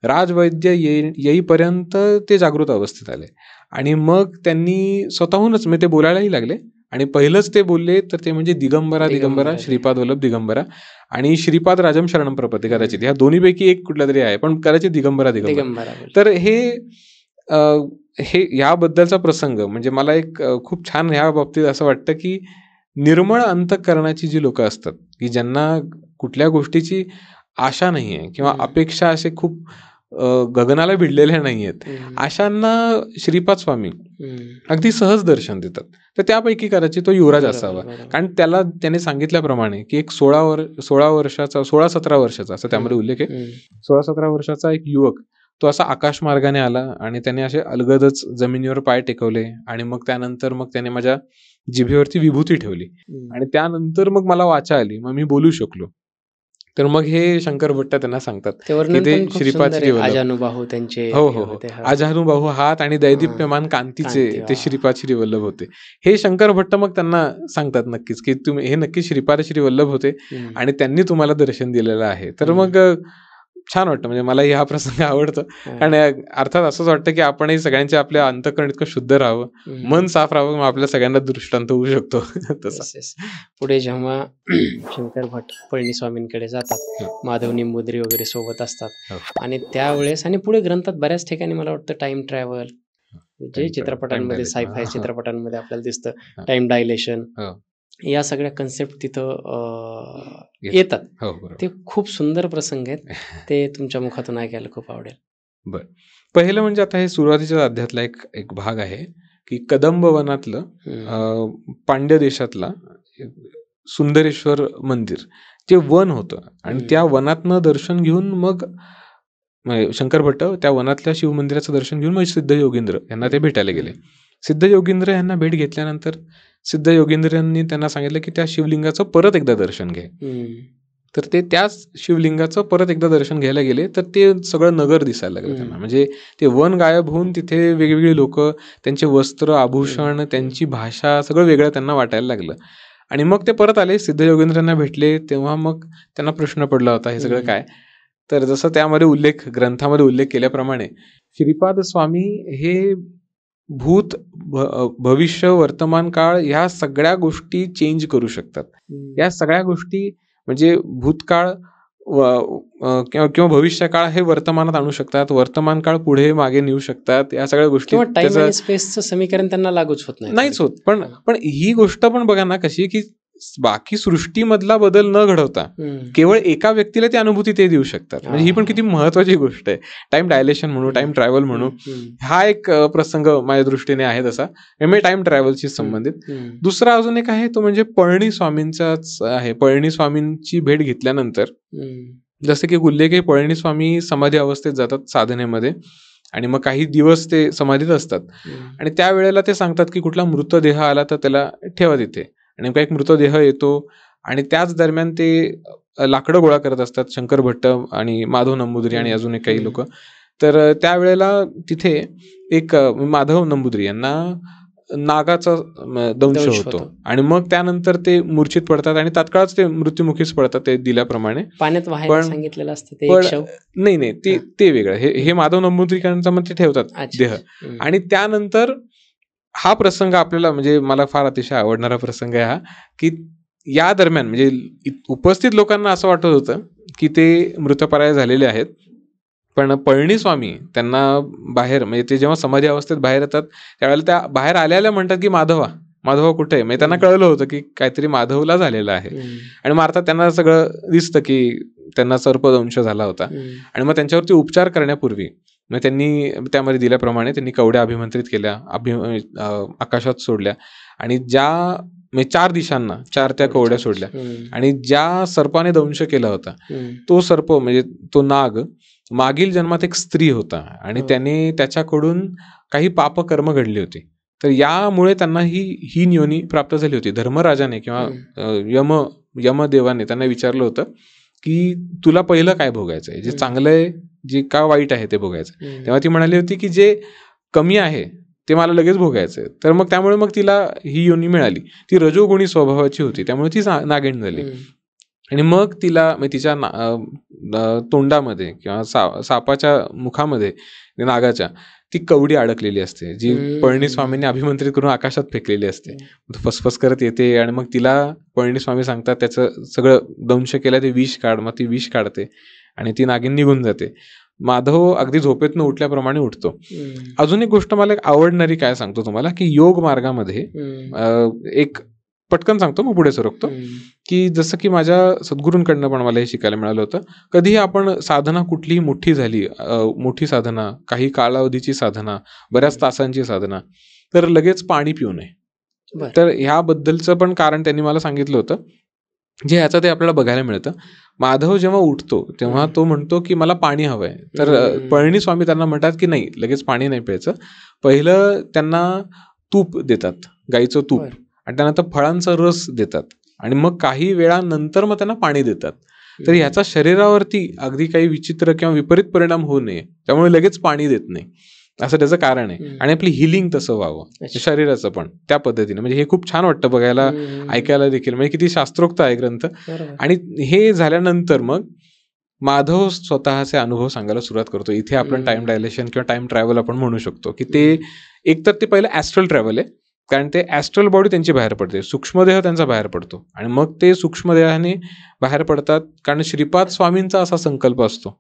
राजवैद्य येईपर्यंत ते जागृत अवस्थेत आले आणि मग त्यांनी स्वतःहूनच ते बोलायलाही लागले. आणि पहिलंच ते बोलले तर ते म्हणजे दिगंबरा श्रीपाद वल्लभ दिगंबरा आणि श्रीपाद राजम शरणम प्रपत्ती कदाचित ह्या दोन्हीपैकी एक कुठला तरी आहे पण कदाचित दिगंबरा. तर हे याबद्दलचा प्रसंग म्हणजे मला एक खूप छान ह्या बाबतीत असं वाटतं की निर्मळ अंतःकरणाची जी लोक असतात की ज्यांना कुठल्या गोष्टीची आशा नाही आहे किंवा अपेक्षा असे खूप गगनाला भिडलेल्या नाही आहेत अशांना श्रीपाद स्वामी अगदी सहज दर्शन देतात. तर त्यापैकी कदाचित तो युवराज असावा. कारण त्याने सांगितल्याप्रमाणे की एक 16-17 वर्षाचा असं त्यामध्ये उल्लेख आहे. 16-17 वर्षाचा एक युवक तो असा आकाश मार्गाने आला आणि त्याने असे अलगदच जमिनीवर पाय टेकवले आणि मग त्यानंतर मग त्याने माझ्या जिभेवरती विभूती ठेवली आणि त्यानंतर मग मला वाचा आली. मग मी बोलू शकलो. तर मग हे शंकर भट्ट त्यांना सांगतात की ते श्रीपाद श्री अजानुबाहू त्यांचे हो अजानुबाहू हात आणि दैदिप्यमान कांतीचे ते श्रीपाद श्री वल्लभ होते. हे शंकर भट्ट मग त्यांना सांगतात नक्कीच की तुम्ही हे नक्की श्रीपाद श्री वल्लभ होते आणि त्यांनी तुम्हाला दर्शन दिलेलं आहे. तर मग छान वाटतं. म्हणजे मलाही हा प्रसंग आवडतो. कारण अर्थात असंच वाटतं की आपणही सगळ्यांचे आपल्या अंतःकरण इतकं शुद्ध राहावं, मन साफ राहावं, मग आपल्या सगळ्यांना दृष्टांत होऊ शकतो तसा. Yes, yes. पुढे जेव्हा शंकर भट पळणीस्वामींकडे जातात, माधव निंबुद्री वगैरे सोबत असतात, हो. आणि त्यावेळेस आणि पुढे ग्रंथात बऱ्याच ठिकाणी मला वाटतं टाइम ट्रॅव्हल, जे Time चित्रपटांमध्ये dilation. सायफाय हा. चित्रपटांमध्ये आपल्याला दिसतं, हा. टाइम डायलेशन, हो. या सगळ्या कन्सेप्ट तिथं Yes. येतात. हो, बरोबर. ते खूप सुंदर प्रसंग आहेत. ते तुमच्या मुखातून ऐकायला खूप आवडेल. बर, पहिलं म्हणजे आता हे सुरुवातीच्या अध्यायातला एक एक भाग आहे की कदंब वनातलं पांड्य देशातला सुंदरेश्वर मंदिर ते वन होतं, आणि त्या वनातनं दर्शन घेऊन मग शंकर भट्ट त्या वनातल्या शिवमंदिराचं दर्शन घेऊन मग सिद्ध योगींद्र यांना ते भेटायला गेले. सिद्ध योगींद्र यांना भेट घेतल्यानंतर सिद्ध योगींद्रांनी त्यांना सांगितलं की त्या शिवलिंगाचं परत एकदा दर्शन घे. तर ते त्याच शिवलिंगाचं परत एकदा दर्शन घ्यायला गेले, तर ते सगळं नगर दिसायला लागलं त्यांना. म्हणजे ते वन गायब होऊन तिथे वेगवेगळी लोक, त्यांचे वस्त्र, आभूषण, त्यांची भाषा, सगळं वेगळं त्यांना वाटायला लागलं. आणि मग ते परत आले, सिद्ध योगेंद्रांना भेटले, तेव्हा मग त्यांना प्रश्न पडला होता हे सगळं काय. तर जसं त्यामध्ये ग्रंथामध्ये उल्लेख केल्याप्रमाणे श्रीपाद स्वामी हे भूत, भविष्य, वर्तमान काळ ह्या सगळ्या गोष्टी चेंज करू शकतात. या सगळ्या गोष्टी म्हणजे भूतकाळ किंवा भविष्यकाळ हे वर्तमानात आणू शकतात, वर्तमान काळ पुढे मागे नेऊ शकतात. या सगळ्या गोष्टी टाइम आणि स्पेसचं समीकरण त्यांना लागूच होत नाहीच होत. पण ही गोष्ट पण बघा ना कशी, की बाकी सृष्टीमधला बदल न घडवता केवळ एका व्यक्तीला ती अनुभूती ते देऊ शकतात. म्हणजे ही पण किती महत्वाची गोष्ट आहे. टाइम डायलेशन म्हणू, टाइम ट्रॅव्हल म्हणू, हा एक प्रसंग माझ्या दृष्टीने आहे तसा, म्हणजे टाइम ट्रॅव्हलशी संबंधित. दुसरा अजून एक आहे तो म्हणजे पळणी स्वामींचाच आहे. पळणी स्वामींची भेट घेतल्यानंतर जसं की उल्लेख आहे, पळणी स्वामी समाधी अवस्थेत जातात साधनेमध्ये, आणि मग काही दिवस ते समाधीत असतात. आणि त्यावेळेला ते सांगतात की कुठला मृतदेह आला तर त्याला ठेवा तिथे. आणि नेमका एक मृतदेह येतो, आणि त्याच दरम्यान ते लाकडं गोळा करत असतात शंकर भट्ट आणि माधव नंबुद्री आणि अजून एक काही लोक. तर त्यावेळेला तिथे एक माधव नंबुद्री यांना नागाचा दंश होतो, आणि मग त्यानंतर ते मूर्छित पडतात आणि तात्काळच ते मृत्युमुखीच पडतात ते दिल्याप्रमाणे. पाण्यात वाहायला सांगितलेलं असतं ते. नाही ते वेगळं. हे माधव नंबुद्रीकरांचा मग ते ठेवतात देह. आणि त्यानंतर हा प्रसंग आपल्याला म्हणजे मला फार अतिशय आवडणारा प्रसंग आहे हा, की या दरम्यान म्हणजे उपस्थित लोकांना असं वाटत होतं की ते मृतप्राय झालेले आहेत, पण पळणीस्वामी त्यांना बाहेर, म्हणजे ते जेव्हा समाधी अवस्थेत बाहेर येतात त्यावेळेला त्या बाहेर आल्याला म्हणतात की माधवा कुठे आहे. म्हणजे त्यांना कळलं होतं की काहीतरी माधवला झालेलं आहे. आणि मग अर्थात त्यांना सगळं दिसतं की त्यांना सर्पदंश झाला होता. आणि मग त्यांच्यावरती उपचार करण्यापूर्वी मग त्यांनी त्यामध्ये दिल्याप्रमाणे त्यांनी कवड्या अभिमंत्रित केल्या, आकाशात सोडल्या, आणि ज्या 4 दिशांना 4 त्या कवड्या सोडल्या, आणि ज्या सर्पाने दंश केला होता तो सर्प म्हणजे तो नाग मागील जन्मात एक स्त्री होता, आणि त्याने त्याच्याकडून काही पापकर्म घडली होती. तर यामुळे त्यांना ही योनी प्राप्त झाली होती. धर्मराजाने किंवा यमदेवाने त्यांना विचारलं होतं की तुला पहिलं काय भोगायचंय, जे चांगलं आहे जे का वाईट आहे ते भोगायचं. तेव्हा ती म्हणाली होती की जे कमी आहे ते मला लगेच भोगायचंय. तर मग त्यामुळे मग तिला ही योनी मिळाली. ती रजोगुणी स्वभावाची होती, त्यामुळे ती नागिण झाली. आणि मग तिला तिच्या तोंडामध्ये किंवा सापाच्या मुखामध्ये नागाच्या ती कवडी अडकलेली असते, जी पळणीस्वामींनी अभिमंत्रित करून आकाशात फेकलेली असते. फसफस करत येते, आणि मग तिला पळणीस्वामी सांगतात त्याचं सगळं दंश केलं ते विष काढ. मग ती विष काढते आणि ती नागिन निघून जाते. माधव अगदी झोपेतनं उठल्याप्रमाणे उठतो. अजून एक गोष्ट मला आवडणारी काय सांगतो तुम्हाला, की योग मार्गामध्ये एक पटकन सांगतो मग पुढे सरकतो, की जसं की माझ्या सद्गुरूंकडनं पण मला हे शिकायला मिळालं होतं. कधीही आपण साधना कुठलीही मोठी साधना, काही कालावधीची साधना, बऱ्याच तासांची साधना, तर लगेच पाणी पिऊ नये. तर ह्याबद्दलचं पण कारण त्यांनी मला सांगितलं होतं, जे ह्याचं ते आपल्याला बघायला मिळतं. माधव जेव्हा उठतो तेव्हा तो म्हणतो की मला पाणी हवंय. तर पळणीस्वामी त्यांना म्हणतात की नाही, लगेच पाणी नाही प्यायचं. पहिलं त्यांना तूप देतात, गाईचं तूप, आणि त्यानंतर फळांचा रस देतात, आणि मग काही वेळानंतर मग त्यांना पाणी देतात. तर ह्याचा शरीरावरती अगदी काही विचित्र किंवा विपरीत परिणाम होऊ नये, त्यामुळे लगेच पाणी देत नाही, असं त्याचं कारण आहे. आणि आपली हिलिंग तसं व्हावं शरीराचं पण त्या पद्धतीने. म्हणजे हे खूप छान वाटतं बघायला, ऐकायला देखील. म्हणजे किती शास्त्रोक्त आहे ग्रंथ. आणि हे झाल्यानंतर मग माधव स्वतःचे अनुभव सांगायला सुरुवात करतो. इथे आपण टाइम डायलेशन किंवा टाइम ट्रॅव्हल आपण म्हणू शकतो की ते एकतर ते पहिलं ॲस्ट्रल ट्रॅव्हल आहे, कारण ते ॲस्ट्रल बॉडी त्यांची बाहेर पडते, सूक्ष्मदेह त्यांचा बाहेर पडतो आणि मग ते सूक्ष्मदेहाने बाहेर पडतात. कारण श्रीपाद स्वामींचा असा संकल्प असतो.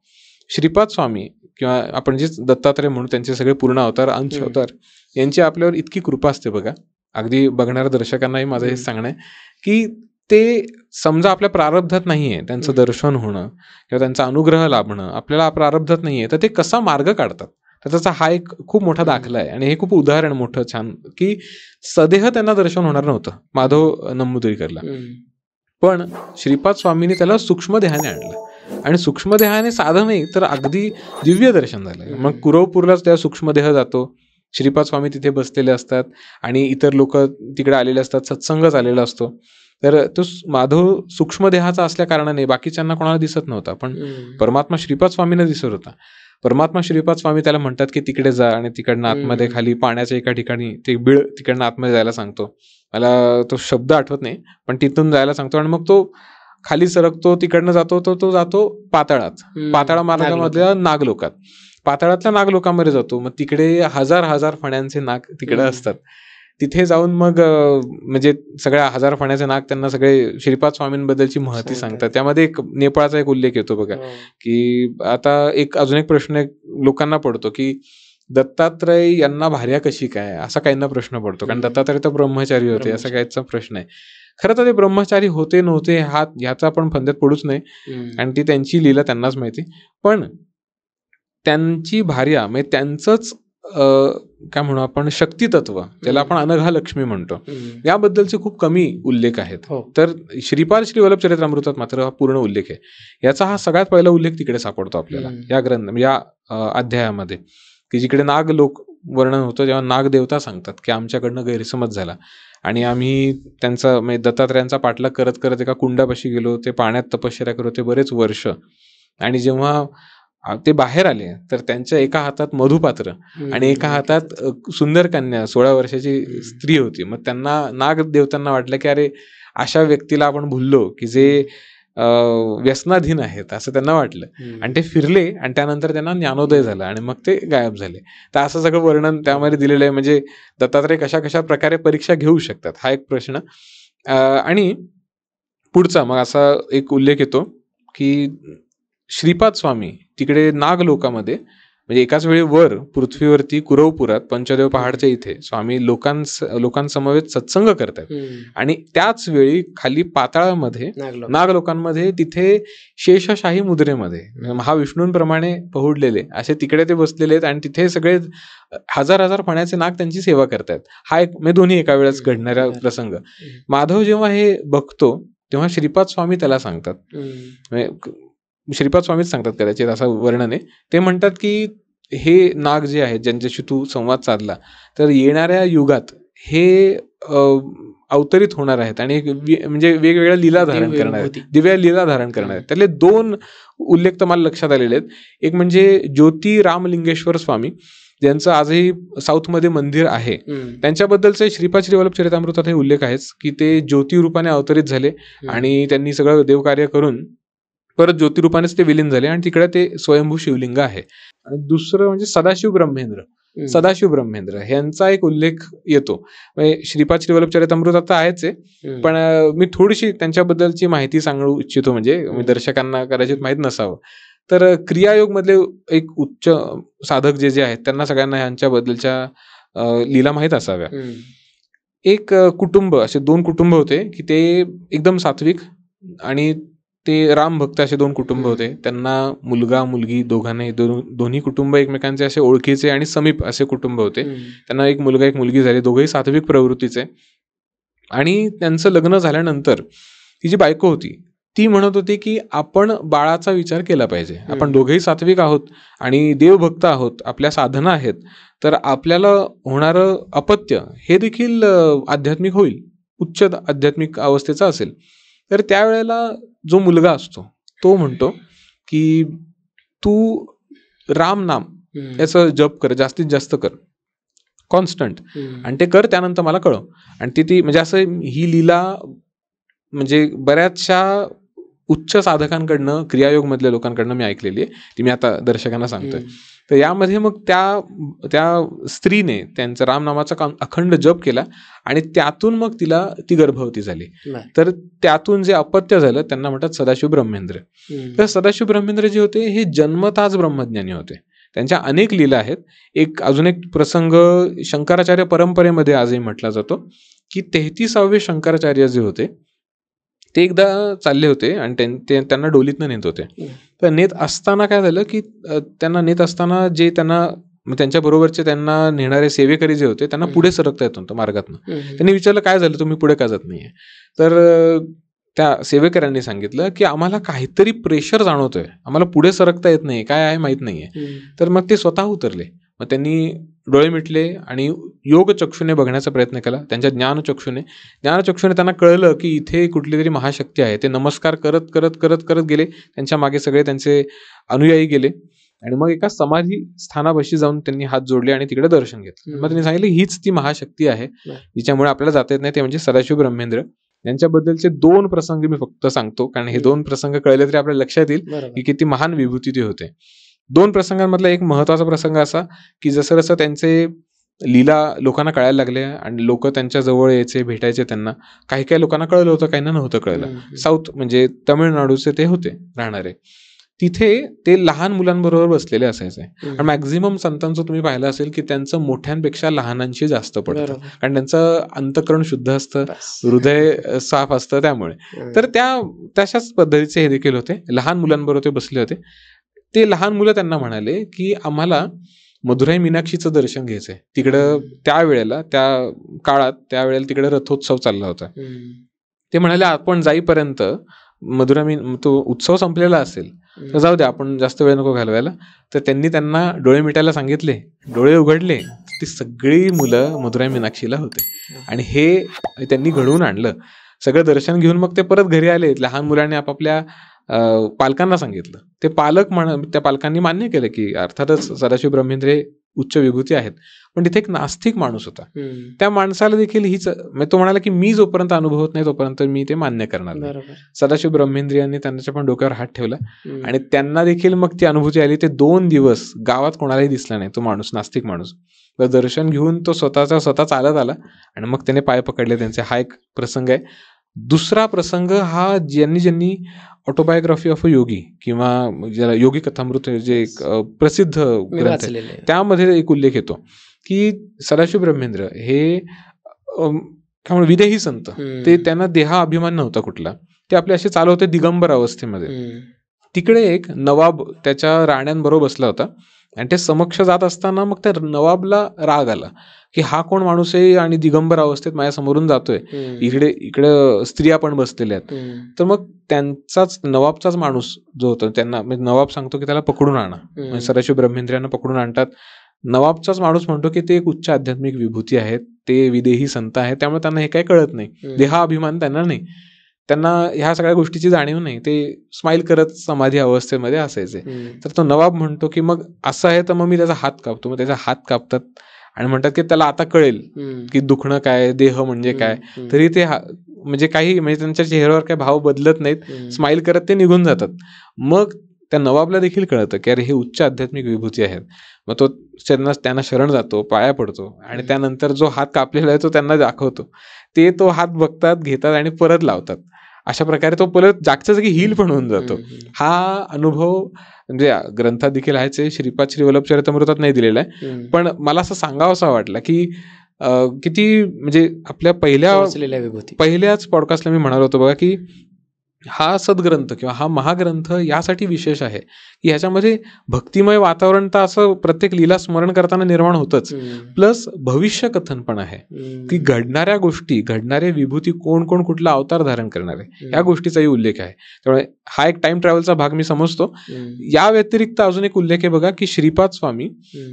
श्रीपाद स्वामी किंवा आपण जे दत्तात्रय म्हणू त्यांचे सगळे पूर्ण अवतार, अंश अवतार यांची आपल्यावर इतकी कृपा असते बघा. अगदी बघणाऱ्या दर्शकांनाही माझं हे सांगणं आहे की ते समजा आपल्या प्रारब्धात नाहीये त्यांचं दर्शन होणं किंवा त्यांचा अनुग्रह लाभणं आपल्याला प्रारब्धात नाहीये, तर ते कसा मार्ग काढतात तर त्याचा हा एक खूप मोठा दाखला आहे. आणि हे खूप उदाहरण मोठं छान की सदेह त्यांना दर्शन होणार नव्हतं माधव नंबूदरीकरला, पण श्रीपाद स्वामींनी त्याला सूक्ष्मदेहाने आणलं आणि सूक्ष्मदेहाने साधं नाही तर अगदी दिव्य दर्शन झालं. मग कुरवपूरलाच त्या सूक्ष्मदेह जातो, श्रीपाद स्वामी तिथे बसलेले असतात आणि इतर लोक तिकडे आलेले असतात, सत्संग झालेला असतो. तर तो माधव सूक्ष्मदेहाचा असल्या कारणाने बाकीच्यांना कोणाला दिसत नव्हता, पण परमात्मा श्रीपाद स्वामींना दिसत होता. परमात्मा श्रीपाद स्वामी त्याला म्हणतात की तिकडे जा आणि तिकडनं आतमध्ये खाली पाण्याच्या एका ठिकाणी ते बिळ तिकडनं आतमध्ये जायला सांगतो. मला तो शब्द आठवत नाही, पण तिथून जायला सांगतो आणि मग तो खाली सरकतो, तिकडनं जातो, तो जातो पाताळात, पाताळा मार्गामधल्या नागलोकात, पाताळातल्या नागलोकामध्ये जातो. मग तिकडे हजार हजार फण्यांचे नाग तिकडे असतात. तिथे जाऊन मग म्हणजे सगळ्या हजार फण्याचे नाग त्यांना सगळे श्रीपाद स्वामींबद्दलची महती सांगतात. त्यामध्ये एक नेपाळचा एक उल्लेख येतो बघा की आता अजून एक प्रश्न लोकांना पडतो की दत्तात्रय यांना भार्या कशी काय, असा काहींना प्रश्न पडतो. कारण दत्तात्रय तर ब्रह्मचारी होते, असा काहीचा प्रश्न आहे. खरं तर ते ब्रह्मचारी होते नव्हते ह्याचा आपण फंद्यात पडूच नाही, आणि ती त्यांची लीला त्यांनाच माहिती. पण त्यांची भार्या म्हणजे त्यांचंच काय म्हणू आपण शक्ती तत्व, ज्याला आपण अनघा लक्ष्मी म्हणतो, याबद्दलचे खूप कमी उल्लेख आहेत. तर श्रीपाद श्रीवल्लभ चरित्रामृतात मात्र हा पूर्ण उल्लेख आहे. याचा हा सगळ्यात पहिला उल्लेख तिकडे सापडतो आपल्याला या ग्रंथ या अध्यायामध्ये, की जिकडे नागलोक वर्णन होतं, जेव्हा नागदेवता सांगतात की आमच्याकडनं गैरसमज झाला आणि आम्ही त्यांचा म्हणजे दत्तात्रयांचा पाठलाग करत करत एका कुंडापाशी गेलो, ते पाण्यात तपश्चर्या करत होते बरेच वर्ष, आणि जेव्हा ते बाहेर आले तर त्यांच्या एका हातात मधुपात्र आणि एका हातात सुंदर कन्या 16 वर्षाची स्त्री होती. मग त्यांना नागदेवतांना वाटलं की अरे अशा व्यक्तीला आपण भुललो की जे व्यसनाधीन आहेत असं त्यांना वाटलं, आणि ते फिरले आणि त्यानंतर त्यांना ज्ञानोदय झाला आणि मग ते गायब झाले. तर असं सगळं वर्णन त्यामध्ये दिलेलं आहे. म्हणजे दत्तात्रय कशा कशा प्रकारे परीक्षा घेऊ शकतात हा एक प्रश्न. आणि पुढचा मग असा एक उल्लेख येतो की श्रीपाद स्वामी तिकडे नागलोकामध्ये म्हणजे एकाच वेळी वर पृथ्वीवरती कुरवपुरात पंचदेव पहाडच्या इथे स्वामी लोकांसमवेत सत्संग करतात, आणि त्याच वेळी खाली पाताळामध्ये नागलोकांमध्ये तिथे शेषशाही मुद्रेमध्ये महाविष्णूंप्रमाणे पहुडलेले असे तिकडे ते बसलेले आहेत आणि तिथे सगळे हजार हजार फण्याचे नाग त्यांची सेवा करतात. हा एक म्हणजे दोन्ही एका वेळेस घडणारा प्रसंग. माधव जेव्हा हे बघतो तेव्हा श्रीपाद स्वामी त्याला सांगतात, श्रीपाद स्वामीच सांगतात कदाचित असं वर्णन आहे. ते म्हणतात की हे नाग जे आहेत ज्यांच्याशी तू संवाद साधला तर येणाऱ्या युगात हे अवतरित होणार आहेत आणि म्हणजे वेगवेगळ्या लीला धारण करणार आहेत, दिव्या लीला धारण करणार आहेत. त्यातले 2 उल्लेख तर मला लक्षात आलेले आहेत. एक म्हणजे ज्योती रामलिंगेश्वर स्वामी, ज्यांचं आजही साऊथमध्ये मंदिर आहे, त्यांच्याबद्दलचे श्रीपाद श्रीवल्लभ चरित्रामृतात हे उल्लेख आहेच की ते ज्योती रूपाने अवतरित झाले आणि त्यांनी सगळं देवकार्य करून परत ज्योतिरूपानेच ते विलीन झाले आणि तिकडे ते स्वयंभू शिवलिंग आहे. आणि दुसरं म्हणजे सदाशिव ब्रह्मेंद्र यांचा एक उल्लेख येतो. म्हणजे श्रीपाद श्रीवल्लभ चरित्रामृतात तर आहेच आहे, पण मी थोडीशी त्यांच्याबद्दलची माहिती सांगू इच्छितो, म्हणजे दर्शकांना कदाचित माहीत नसावं. तर क्रियायोग मधले एक उच्च साधक जे आहेत त्यांना सगळ्यांना यांच्याबद्दलच्या लीला माहीत असाव्या. एक कुटुंब, असे 2 कुटुंब होते की ते एकदम सात्विक आणि ते राम भक्त असे 2 कुटुंब होते. त्यांना मुलगा मुलगी दोघांनाही दोन्ही कुटुंब एकमेकांचे असे ओळखीचे आणि समीप असे कुटुंब होते. त्यांना एक मुलगा एक मुलगी झाली, दोघेही सात्विक प्रवृत्तीचे. आणि त्यांचं लग्न झाल्यानंतर ती जी बायको होती ती म्हणत होती की आपण बाळाचा विचार केला पाहिजे, आपण दोघेही सात्विक आहोत आणि देवभक्त आहोत, आपल्या साधना आहेत, तर आपल्याला होणारं अपत्य हे देखील आध्यात्मिक होईल, उच्च आध्यात्मिक अवस्थेचा असेल. तर त्यावेळेला जो मुलगा असतो तो म्हणतो की तू राम नाम याचं जप कर, जास्तीत जास्त कर, कॉन्स्टंट, आणि ते कर, त्यानंतर मला कळव. आणि ती म्हणजे असं ही लीला म्हणजे बऱ्याचशा उच्च साधकांकडनं, क्रियायोग मधल्या लोकांकडनं मी ऐकलेली आहे, ती मी आता दर्शकांना सांगतोय. तर यामध्ये मग त्या स्त्रीने त्यांचा रामनामाचा अखंड जप केला आणि त्यातून मग तिला ती गर्भवती झाली. तर त्यातून जे अपत्य झालं त्यांना म्हणतात सदाशिव ब्रह्मेंद्र. तर सदाशिव ब्रह्मेंद्र जे होते हे जन्मताच ब्रह्मज्ञानी होते. त्यांच्या अनेक लीला आहेत. अजून एक प्रसंग शंकराचार्य परंपरेमध्ये आजही म्हटला जातो की 33वे शंकराचार्य जे होते ते एकदा चालले होते आणि त्यांना डोलीतनं नेत होते. तर नेत असताना काय झालं की त्यांना नेत असताना जे त्यांना त्यांच्या बरोबरचे त्यांना नेणारे सेवेकरी जे होते त्यांना पुढे सरकता येत नव्हतं मार्गातनं. त्यांनी विचारलं काय झालं, तुम्ही पुढे का जात नाहीये? तर त्या सेवेकऱ्यांनी सांगितलं की आम्हाला काहीतरी प्रेशर जाणवतोय, आम्हाला पुढे सरकता येत नाही, काय आहे माहित नाहीये. तर मग ते स्वतः उतरले. मग त्यांनी डोळे मिटले आणि योग चक्षुने बघण्याचा प्रयत्न केला. त्यांच्या ज्ञानचक्षुने त्यांना कळलं की इथे कुठली तरी महाशक्ती आहे. ते नमस्कार करत करत करत करत गेले. त्यांच्या मागे सगळे त्यांचे अनुयायी गेले आणि मग एका समाधी स्थानापाशी जाऊन त्यांनी हात जोडले आणि तिकडे दर्शन घेतलं. मग त्यांनी सांगितलं हीच ती महाशक्ती आहे जिच्यामुळे आपल्याला जाता येत नाही, ते म्हणजे सदाशिव ब्रह्मेंद्र. यांच्याबद्दलचे 2 प्रसंग मी फक्त सांगतो, कारण हे 2 प्रसंग कळले तरी आपल्याला लक्षात येईल की किती महान विभूती ते होते. 2 प्रसंगांमधला एक महत्वाचा प्रसंग असा की जसं जसं त्यांचे लीला लोकांना कळायला लागले आणि लोक त्यांच्या जवळ यायचे, भेटायचे त्यांना. काही काही लोकांना कळलं होतं, काहींना नव्हतं कळलं. साऊथ म्हणजे तामिळनाडूचे ते होते राहणारे. तिथे ते लहान मुलांबरोबर बसलेले असायचे आणि मॅक्झिमम संतांचं तुम्ही पाहिलं असेल की त्यांचं मोठ्यांपेक्षा लहानांशी जास्त पडतं, कारण त्यांचं अंतःकरण शुद्ध असतं, हृदय साफ असतं. त्यामुळे तर तशाच पद्धतीचे हे देखील होते. लहान मुलांबरोबर ते बसले होते. ते लहान मुलं त्यांना म्हणाले की आम्हाला मदुराई मीनाक्षीचं दर्शन घ्यायचंय. तिकडं त्यावेळेला तिकडे रथोत्सव चालला होता. ते म्हणाले आपण जाईपर्यंत तो उत्सव संपलेला असेल, तर जाऊ द्या, आपण जास्त वेळ नको घालवायला. तर त्यांनी त्यांना डोळे मिटायला सांगितले. डोळे उघडले, ती सगळी मुलं मदुराई मीनाक्षीला होते आणि हे त्यांनी घडवून आणलं. सगळं दर्शन घेऊन मग ते परत घरी आले. लहान मुलांनी आपापल्या पालकांना सांगितलं. त्या पालकांनी मान्य केलं की अर्थातच सदाशिव ब्रह्मेंद्र हे उच्च विभूती आहेत. पण तिथे एक नास्तिक माणूस होता. त्या माणसाला देखील तो म्हणाला की मी जोपर्यंत अनुभवत नाही तोपर्यंत मी ते मान्य करणार नाही. सदाशिव ब्रह्मेंद्र यांनी त्यांच्या पण डोक्यावर हात ठेवला आणि त्यांना देखील मग ती अनुभूती आली. ते 2 दिवस गावात कोणालाही दिसला नाही तो माणूस, नास्तिक माणूस. तर दर्शन घेऊन तो स्वतः चालत आला आणि मग त्याने पाय पकडले त्यांचे. हा एक प्रसंग आहे. दुसरा प्रसंग हा ज्यांनी ऑटोबायोग्राफी ऑफ अ योगी किंवा ज्याला योगी कथामृत जे एक प्रसिद्ध ग्रंथ आहे त्यामध्ये एक उल्लेख येतो की सदाशिव ब्रह्मेंद्र हे विदेही संत, ते त्यांना देहा अभिमान नव्हता कुठला. ते आपले असे चालू होते दिगंबर अवस्थेमध्ये. तिकडे एक नवाब त्याच्या राण्यांबरोबर बसला होता आणि ते समक्ष जात असताना मग त्या नवाबला राग आला की हा कोण माणूस आहे आणि दिगंबर अवस्थेत माझ्या समोरून जातोय, इकडे स्त्रिया पण बसलेल्या आहेत. तर मग नवाबचाच माणूस जो होता त्यांना नवाब सांगतो की त्याला पकडून आणा. सदाशिव ब्रह्मेंद्र यांना पकडून आणतात. नवाबचाच माणूस म्हणतो की ते एक उच्च आध्यात्मिक विभूती आहेत, ते विदेही संत आहेत, त्यामुळे त्यांना हे काही कळत नाही, देहाभिमान त्यांना नाही, त्यांना ह्या सगळ्या गोष्टीची जाणीव नाही. ते स्माईल करत समाधी अवस्थेमध्ये असायचे. तर तो नवाब म्हणतो की मग असं आहे तर मग मी त्याचा हात कापतो. मग त्याचा हात कापतात आणि म्हणतात की त्याला आता कळेल की दुखणं काय, देह म्हणजे काय. तरी ते म्हणजे त्यांच्या चेहऱ्यावर काही भाव बदलत नाहीत, स्माईल करत ते निघून जातात. मग त्या नवाबला देखील कळतं की अरे हे उच्च आध्यात्मिक विभूती आहेत. मग तो त्यांना शरण जातो, पाया पडतो आणि त्यानंतर जो हात कापलेला आहे तो त्यांना दाखवतो. ते तो हात बघतात, घेतात आणि परत लावतात. अशा प्रकारे तो परत जागच्या जागी हील पण होऊन जातो. हा अनुभव म्हणजे ग्रंथात देखील आहेच, श्रीपाद श्रीवल्लभ चरितामृतात नाही दिलेला आहे, पण मला असं सांगावंसा वाटला की किती म्हणजे आपल्या पहिल्याच पॉडकास्टला मी म्हणालो होतो बघा की हा सद्ग्रंथ किंवा हा महाग्रंथ यासाठी विशेष आहे की ह्याच्यामध्ये भक्तिमय वातावरण तर असं प्रत्येक लीला स्मरण करताना निर्माण होतच, प्लस भविष्य कथन पण आहे की घडणाऱ्या गोष्टी, घडणारे विभूती, कोण कोण कुठला अवतार धारण करणार आहे या गोष्टीचाही उल्लेख आहे. त्यामुळे हा एक टाइम ट्रॅव्हलचा भाग मी समजतो. या व्यतिरिक्त अजून एक उल्लेख आहे बघा की श्रीपाद स्वामी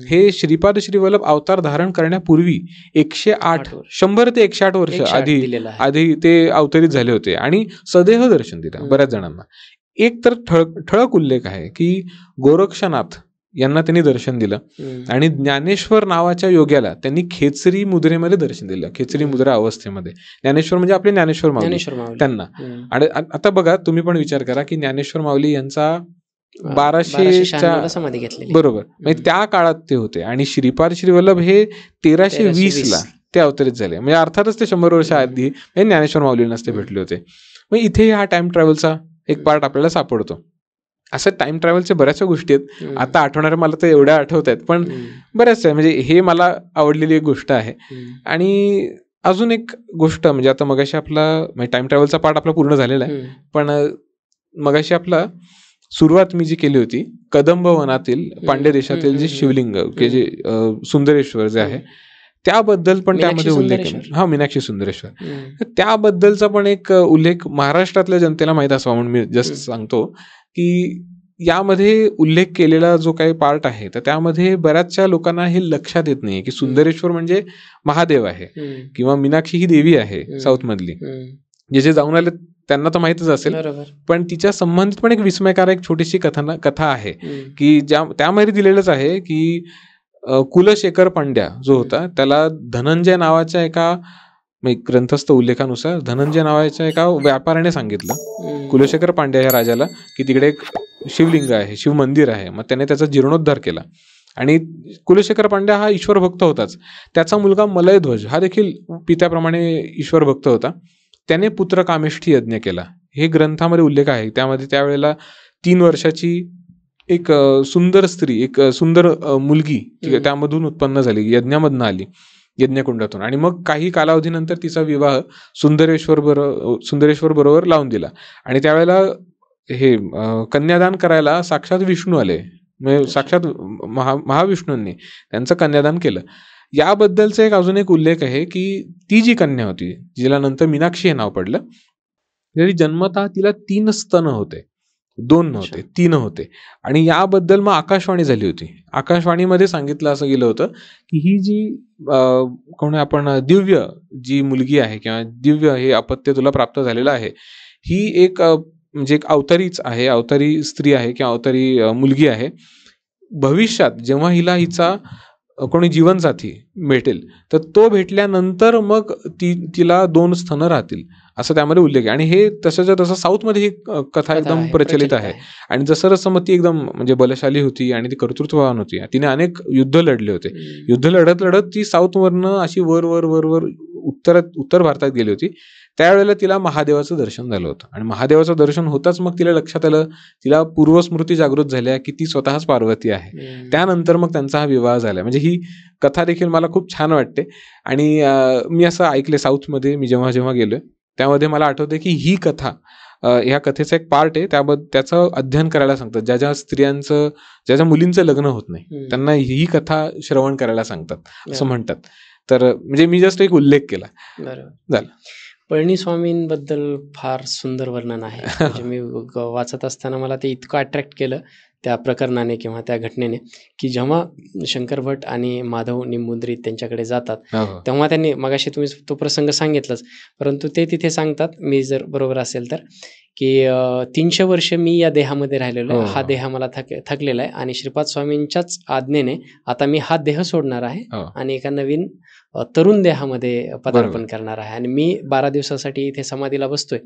हे श्रीपाद श्रीवल्लभ अवतार धारण करण्यापूर्वी 100 ते 108 वर्ष आधी ते अवतरित झाले होते आणि सदेह दर्शन दिलं बऱ्याच जणांना. एक तर ठळक उल्लेख आहे की गोरक्षनाथ यांना त्यांनी दर्शन दिलं आणि ज्ञानेश्वर नावाच्या योग्याला त्यांनी खेचरी मुद्रेमध्ये दर्शन दिलं. खेचरी मुद्रा अवस्थेमध्ये ज्ञानेश्वर म्हणजे आपले ज्ञानेश्वर माऊली त्यांना. आणि आता बघा तुम्ही पण विचार करा की ज्ञानेश्वर माऊली यांचा 1200 समाधी घेतली बरोबर, म्हणजे त्या काळात ते होते आणि श्रीपाद श्रीवल्लभ हे 1320 ते अवतरित झाले. म्हणजे अर्थातच ते 100 वर्ष आधी ज्ञानेश्वर माऊलींनाच ते भेटले होते. मग इथे हा टाइम ट्रॅव्हलचा एक पार्ट आपल्याला सापडतो. असं टाइम ट्रॅव्हलच्या बऱ्याचशा गोष्टी आहेत, आता आठवणाऱ्या मला तर एवढ्या आठवत आहेत, पण बऱ्याच आहे. म्हणजे हे मला आवडलेली एक गोष्ट आहे. आणि अजून एक गोष्ट म्हणजे आता मगाशी आपला टाइम ट्रॅव्हलचा पार्ट आपला पूर्ण झालेला आहे, पण मगाशी आपला सुरुवात मी जी केली होती कदंब वनातील पांड्य देशातील जे शिवलिंग की जे सुंदरेश्वर जे आहे त्याबद्दल पण त्यामध्ये उल्लेख आहे. मीनाक्षी सुंदरेश्वर, त्याबद्दलचा पण एक उल्लेख महाराष्ट्रातल्या जनतेला माहीत असावा म्हणून मी जस्ट सांगतो की यामध्ये उल्लेख केलेला जो काही पार्ट आहे तर त्यामध्ये बऱ्याचशा लोकांना हे लक्षात येत नाही की सुंदरेश्वर म्हणजे महादेव आहे किंवा मीनाक्षी ही देवी आहे साऊथ मधली. जे जाऊन आले त्यांना तर माहितच असेल, पण तिच्या संबंधित पण एक विस्मयकारक छोटीशी कथा आहे की त्यामध्ये दिलेलंच आहे की कुलशेखर पांड्या जो होता त्याला धनंजय नावाच्या एका ग्रंथस्थ उल्लेखानुसार धनंजय नावाच्या एका व्यापाऱ्याने सांगितलं कुलशेखर पांड्या या राजाला की तिकडे एक शिवलिंग आहे, शिव मंदिर आहे. मग त्याने त्याचा जीर्णोद्धार केला आणि कुलशेखर पांड्या हा ईश्वर भक्त होताच. त्याचा मुलगा मलयध्वज हा देखील पित्याप्रमाणे ईश्वर भक्त होता. त्याने पुत्र कामेष्ठी यज्ञ केला, हे ग्रंथामध्ये उल्लेख आहे. त्यामध्ये त्यावेळेला 3 वर्षाची एक सुंदर स्त्री, एक सुंदर मुलगी त्यामधून उत्पन्न झाली, यज्ञामधून आली, यज्ञकुंडातून. आणि मग काही कालावधीनंतर तिचा विवाह सुंदरेश्वर बरोबर लावून दिला. आणि त्यावेळेला हे कन्यादान करायला साक्षात विष्णू आले, म्हणजे साक्षात महाविष्णूंनी त्यांचं कन्यादान केलं. याबद्दलचा एक अजून एक उल्लेख आहे की ती जी कन्या होती जिला नंतर मीनाक्षी हे नाव पडलं, तरी जन्मतः तिला 3 स्तन होते, 2 नव्हते, 3 होते. आणि याबद्दल मग आकाशवाणी झाली होती. आकाशवाणीमध्ये सांगितलं असं गेलं होतं की ही जी आपण दिव्य जी मुलगी आहे किंवा दिव्य हे अपत्य तुला प्राप्त झालेलं आहे, ही एक म्हणजे एक अवतारीच आहे, अवतारी स्त्री आहे किंवा अवतारी मुलगी आहे. भविष्यात जेव्हा हिचा कोणी जीवनसाथी भेटेल तर तो भेटल्यानंतर मग तिला 2 स्तन राहतील असं त्यामध्ये उल्लेख आहे. आणि हे तसंच्या तसं साऊथमध्ये ही कथा एकदम प्रचलित आहे. आणि जसं मग ती एकदम म्हणजे बलशाली होती आणि ती कर्तृत्ववान होती. तिने अनेक युद्ध लढले होते. युद्ध लढत ती साऊथवरनं अशी वर उत्तर भारतात गेली होती. त्यावेळेला तिला महादेवाचं दर्शन झालं होतं आणि महादेवाचं दर्शन होताच मग तिला लक्षात आलं, तिला पूर्वस्मृती जागृत झाल्या की ती स्वतःच पार्वती आहे. त्यानंतर मग त्यांचा हा विवाह झाला. म्हणजे ही कथा देखील मला खूप छान वाटते. आणि मी असं ऐकले साऊथमध्ये मी जेव्हा गेलोय त्यामध्ये मला आठवते की ही कथा ह्या कथेचा एक पार्ट आहे, त्याचं अध्ययन करायला सांगतात. ज्या मुलींचं लग्न होत नाही त्यांना ही कथा श्रवण करायला सांगतात असं म्हणतात. तर म्हणजे मी जस्ट एक उल्लेख केला. झालं. पळणीस्वामींबद्दल फार सुंदर वर्णन आहे. म्हणजे मी वाचत असताना मला ते इतकं अट्रॅक्ट केलं त्या प्रकरणाने किंवा त्या घटनेने की जेव्हा शंकर भट आणि माधव निंबुद्री त्यांच्याकडे जातात तेव्हा त्यांनी मगाशी तुम्ही तो प्रसंग सांगितलाच, परंतु ते तिथे सांगतात, मी जर बरोबर असेल तर, की 300 वर्ष मी या देहामध्ये राहिलेलो आहे, हा देह मला थकलेला आहे आणि श्रीपाद स्वामींच्याच आज्ञेने आता मी हा देह सोडणार आहे आणि एका नवीन तरुण देहामध्ये पदार्पण करणार आहे. आणि मी 12 दिवसासाठी इथे समाधीला बसतोय,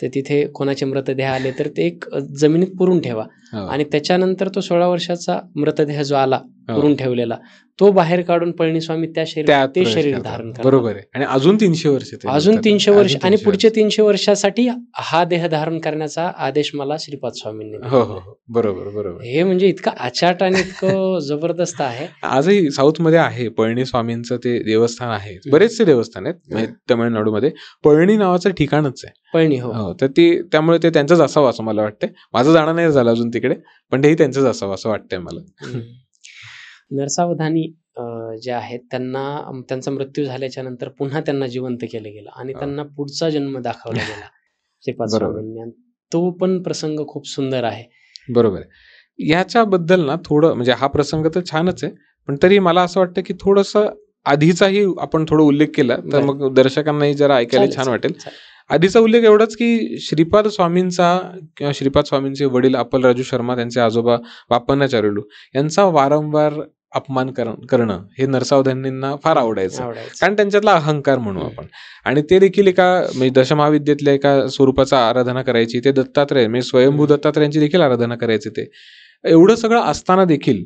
तर तिथे कोणाचे मृतदेह आले तर ते एक जमिनीत पुरून ठेवा आणि त्याच्यानंतर तो 16 वर्षाचा मृतदेह जो आला पुरून ठेवलेला तो बाहेर काढून पळणीस्वामी ते शरीर धारण करतात. बरोबर आहे. आणि अजून 300 वर्ष आणि पुढच्या 300 वर्षासाठी हा देह धारण करण्याचा आदेश मला श्रीपाद स्वामींनी दिला. बरोबर. हे म्हणजे इतकं अचाट आणि इतकं जबरदस्त आहे. आजही साऊथमध्ये आहे पळणीस्वामींचं ते देवस्थान आहे. बरेचसे देवस्थान आहेत तमिळनाडूमध्ये. पळणी नावाचं ठिकाणच आहे पळणी. तर त्यामुळे ते त्यांचंच असावं असं मला वाटतंय. माझं जाणं नाही झालं अजून तिकडे, पण तेही त्यांचंच असावं असं वाटतंय मला. नरसावधानी जे आहेत त्यांचा मृत्यू झाल्याच्या नंतर पुन्हा त्यांना जिवंत केलं गेलं आणि त्यांना पुढचा जन्म दाखवला गेला श्रीपाद स्वामींनी. तो पण प्रसंग खूप सुंदर आहे. बरोबर आहे. याच्याबद्दल ना थोडं म्हणजे हा प्रसंग तर छानच आहे, पण तरी मला असं वाटतं की थोडंसं आधीचाही आपण थोडा उल्लेख केला तर मग दर्शकांनाही जरा ऐकायला छान वाटेल. आधीचा उल्लेख एवढाच की श्रीपाद स्वामींचा किंवा श्रीपाद स्वामींचे वडील अप्पलराजू शर्मा, त्यांचे आजोबा बापन्नाचार्युलू यांचा वारंवार अपमान करणं हे नरसावधानींना फार आवडायचं. कारण त्यांच्यातला अहंकार म्हणू आपण. आणि ते देखील एका म्हणजे दशमहाविद्येतल्या एका स्वरूपाचा आराधना करायची. ते दत्तात्रय म्हणजे स्वयंभू दत्तात्रयांची देखील आराधना करायचे. ते एवढं सगळं असताना देखील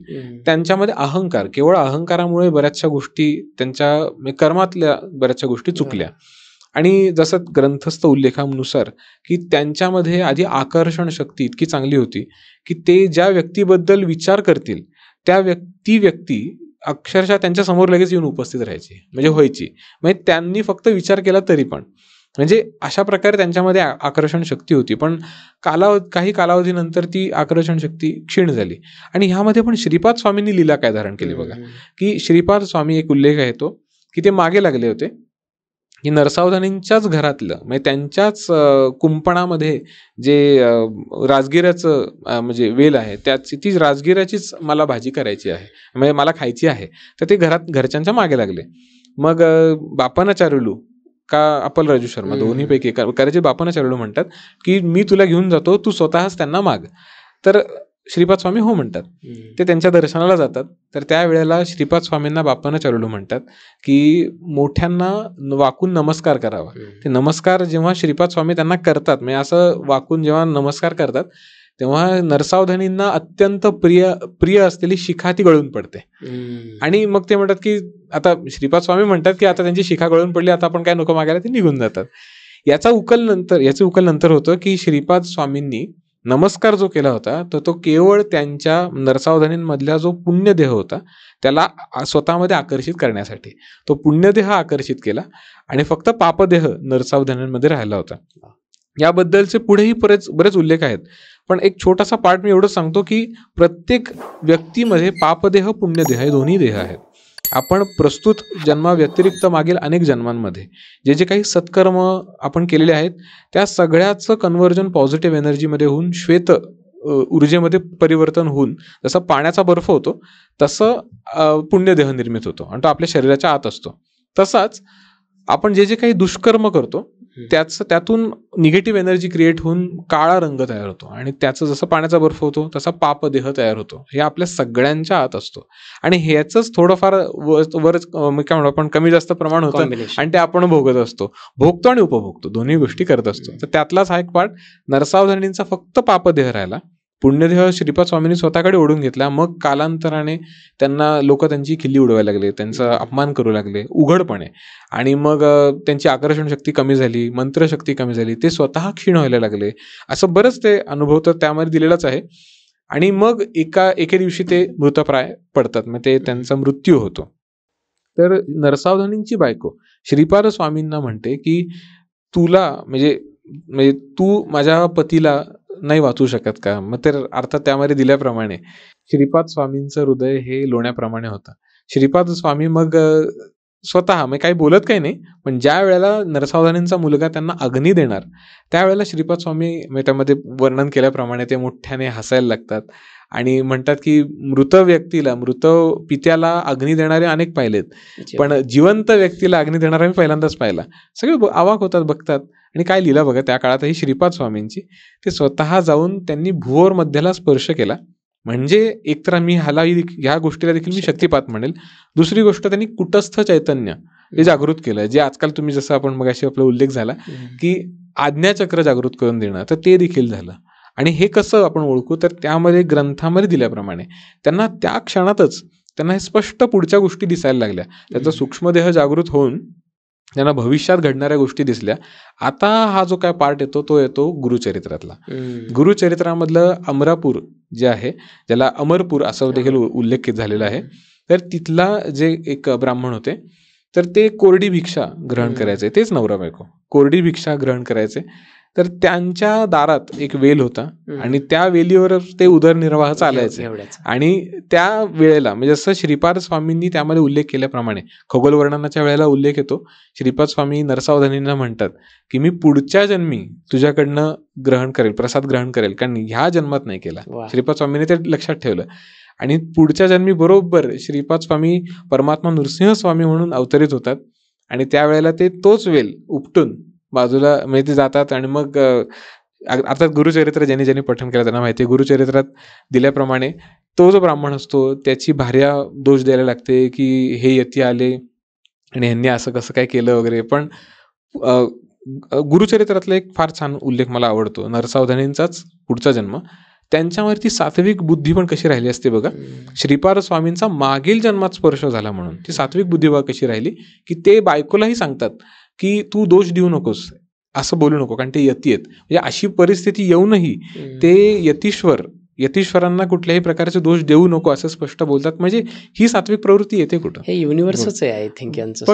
त्यांच्यामध्ये अहंकार, केवळ अहंकारामुळे बऱ्याचशा गोष्टी त्यांच्या कर्मातल्या बऱ्याचशा गोष्टी चुकल्या. आणि जसं ग्रंथस्थ उल्लेखानुसार की त्यांच्यामध्ये आधी आकर्षण शक्ती इतकी चांगली होती की ते ज्या व्यक्तीबद्दल विचार करतील ती व्यक्ती अक्षरशः त्यांच्या समोर लगेच येऊन उपस्थित राहायची, म्हणजे व्हायची. म्हणजे त्यांनी फक्त विचार केला तरी पण, म्हणजे अशा प्रकारे त्यांच्यामध्ये आकर्षण शक्ती होती. पण काही कालावधीनंतर ती आकर्षण शक्ती क्षीण झाली. आणि ह्यामध्ये पण श्रीपाद स्वामींनी लीला काय धारण केली बघा, की श्रीपाद स्वामी एक उल्लेख आहे तो की ते मागे लागले होते की नरसावधानींच्याच घरातलं म्हणजे त्यांच्याच कुंपणामध्ये जे राजगिराचं म्हणजे वेल आहे ती राजगिराचीच मला भाजी करायची आहे, म्हणजे मला खायची आहे. तर ते घरच्यांच्या मागे लागले. मग बापन्नाचार्युलू का अप्पलराजू शर्मा दोन्हीपैकी करायचे बापन्नाचार्युलू म्हणतात की मी तुला घेऊन जातो, तू स्वतःच त्यांना माग. तर श्रीपाद स्वामी हो म्हणतात. ते त्यांच्या दर्शनाला जातात. तर त्यावेळेला श्रीपाद स्वामींना बापन्नाचार्युलू म्हणतात की मोठ्यांना वाकून नमस्कार करावा. ते नमस्कार जेव्हा श्रीपाद स्वामी त्यांना करतात, म्हणजे असं वाकून जेव्हा नमस्कार करतात तेव्हा नरसावधानींना अत्यंत प्रिय असलेली शिखा ती गळून पडते. आणि मग ते म्हणतात की आता श्रीपाद स्वामी म्हणतात की आता त्यांची शिखा गळून पडली, आता आपण काय नको मागायला, ते निघून जातात. याचं उकल नंतर होतं की श्रीपाद स्वामींनी नमस्कार जो केला होता तो केवळ त्यांच्या नरसावधानींमधला जो पुण्यदेह होता त्याला स्वतःमध्ये आकर्षित करण्यासाठी तो पुण्यदेह आकर्षित केला आणि फक्त पापदेह नरसावधानींमध्ये राहिला होता. याबद्दलचे पुढेही बरेच उल्लेख आहेत. पण एक छोटासा पार्ट मी एवढं सांगतो की प्रत्येक व्यक्तीमध्ये पापदेह पुण्यदेह हे दोन्ही देह आहेत. आपण प्रस्तुत जन्माव्यतिरिक्त मागील अनेक जन्मांमध्ये जे काही सत्कर्म आपण केलेले आहेत त्या सगळ्याचं कन्व्हर्जन पॉझिटिव्ह एनर्जीमध्ये होऊन श्वेत ऊर्जेमध्ये परिवर्तन होऊन जसं पाण्याचा बर्फ होतो तसं पुण्यदेह निर्मित होतो आणि तो आपल्या शरीराच्या आत असतो. तसाच आपण जे काही दुष्कर्म करतो त्यातून निगेटिव्ह एनर्जी क्रिएट होऊन काळा रंग तयार होतो आणि त्याचं जसं पाण्याचा बर्फ होतो तसा पापदेह तयार होतो. हे आपल्या सगळ्यांच्या आत असतो आणि ह्याच थोडंफार वरच काय म्हणतो आपण कमी जास्त प्रमाण होतं आणि ते आपण भोगतो आणि उपभोगतो, दोन्ही गोष्टी करत असतो. तर त्यातलाच हा एक पार्ट नरसावधानींचा फक्त पापदेह राहिला. पुण्यदेह श्रीपाद स्वामींनी स्वतःकडे ओढून घेतला. मग कालांतराने त्यांना लोक त्यांची खिल्ली उडवायला लागले, त्यांचा अपमान करू लागले उघडपणे. आणि मग त्यांची आकर्षण शक्ती कमी झाली, मंत्रशक्ती कमी झाली, ते स्वतः क्षीण व्हायला लागले. असं बरंच ते अनुभव तर त्यामध्ये दिलेलाच आहे. आणि मग एके दिवशी ते मृतप्राय पडतात, मग ते त्यांचा मृत्यू होतो. तर नरसावधानींची बायको श्रीपाद स्वामींना म्हणते की तुला म्हणजे तू माझ्या पतीला नाही वाचू शकत का? मग तर अर्थात त्यामध्ये दिल्याप्रमाणे श्रीपाद स्वामींचं हृदय हे लोण्याप्रमाणे होतं. श्रीपाद स्वामी मग स्वतः काही बोलत काही नाही, पण ज्या वेळेला नरसावधानींचा मुलगा त्यांना अग्नी देणार त्यावेळेला श्रीपाद स्वामी त्यामध्ये वर्णन केल्याप्रमाणे ते मोठ्याने हसायला लागतात आणि म्हणतात की मृत पित्याला अग्नी देणारे अनेक पाहिलेत, पण जिवंत व्यक्तीला अग्नी देणारा मी पहिल्यांदाच पाहिला. सगळे अवाक होतात, बघतात. आणि काय लिहिलं बघा त्या काळातही श्रीपाद स्वामींची, ते स्वतः जाऊन त्यांनी भुवर मध्याला स्पर्श केला. म्हणजे एकतर मी ह्या गोष्टीला देखील मी शक्तिपात म्हणेल. दुसरी गोष्ट त्यांनी कुटस्थ चैतन्य हे जागृत केलं, जे आजकाल तुम्ही जसं आपण मगाशी आपला उल्लेख झाला की आज्ञाचक्र जागृत करून देणं, तर ते देखील झालं. आणि हे कसं आपण ओळखू, तर त्यामध्ये ग्रंथामध्ये दिल्याप्रमाणे त्यांना त्या क्षणातच त्यांना हे स्पष्ट पुढच्या गोष्टी दिसायला लागल्या. त्याचा सूक्ष्मदेह जागृत होऊन त्यांना भविष्यात घडणाऱ्या गोष्टी दिसल्या. आता हा जो काय पार्ट येतो तो येतो गुरुचरित्रातला. गुरुचरित्रामधलं अमरापूर जे आहे, ज्याला अमरपूर असं देखील उल्लेख झालेला आहे, तर तिथला जे एक ब्राह्मण होते तर ते कोरडी भिक्षा ग्रहण करायचे. तेच नवरा बायको कोरडी भिक्षा ग्रहण करायचे. तर त्यांच्या दारात एक वेल होता आणि त्या वेलीवर ते उदरनिर्वाह चालायचे. आणि त्या वेळेला म्हणजे जसं श्रीपाद स्वामींनी त्यामध्ये उल्लेख केल्याप्रमाणे खगोल वर्णनाच्या वेळेला उल्लेख येतो. श्रीपाद स्वामी नरसावधानींना म्हणतात की मी पुढच्या जन्मी तुझ्याकडनं प्रसाद ग्रहण करेल, कारण ह्या जन्मात नाही केला. श्रीपाद स्वामींनी ते लक्षात ठेवलं. आणि पुढच्या जन्मी बरोबर श्रीपाद स्वामी परमात्मा नृसिंह स्वामी म्हणून अवतरित होतात आणि त्यावेळेला ते तोच वेल उपटून बाजूला म्हणजे ते जातात आणि मग अर्थात गुरुचरित्र ज्यांनी ज्यांनी पठण केलं त्यांना माहिती आहे, गुरुचरित्रात दिल्याप्रमाणे तो जो ब्राह्मण असतो त्याची भार्या दोष द्यायला लागते की हे यती आले आणि ह्यांनी असं कसं काय केलं वगैरे. पण गुरुचरित्रातला एक फार छान उल्लेख मला आवडतो, नरसावधानींचाच पुढचा जन्म. त्यांच्यावरती सात्विक बुद्धी पण कशी राहिली असते बघा. श्रीपाद स्वामींचा मागील जन्मात स्पर्श झाला म्हणून ती सात्विक बुद्धी बघा कशी राहिली, की ते बायकोलाही सांगतात की तू दोष देऊ नकोस, असं बोलू नको, कारण ते यती आहेत. म्हणजे अशी परिस्थिती येऊनही ते यतीश्वरांना कुठल्याही प्रकारचे दोष देऊ नको असं स्पष्ट बोलतात. म्हणजे ही सात्विक प्रवृत्ती येते कुठं? हे युनिव्हर्सच आहे आय थिंक यांचं.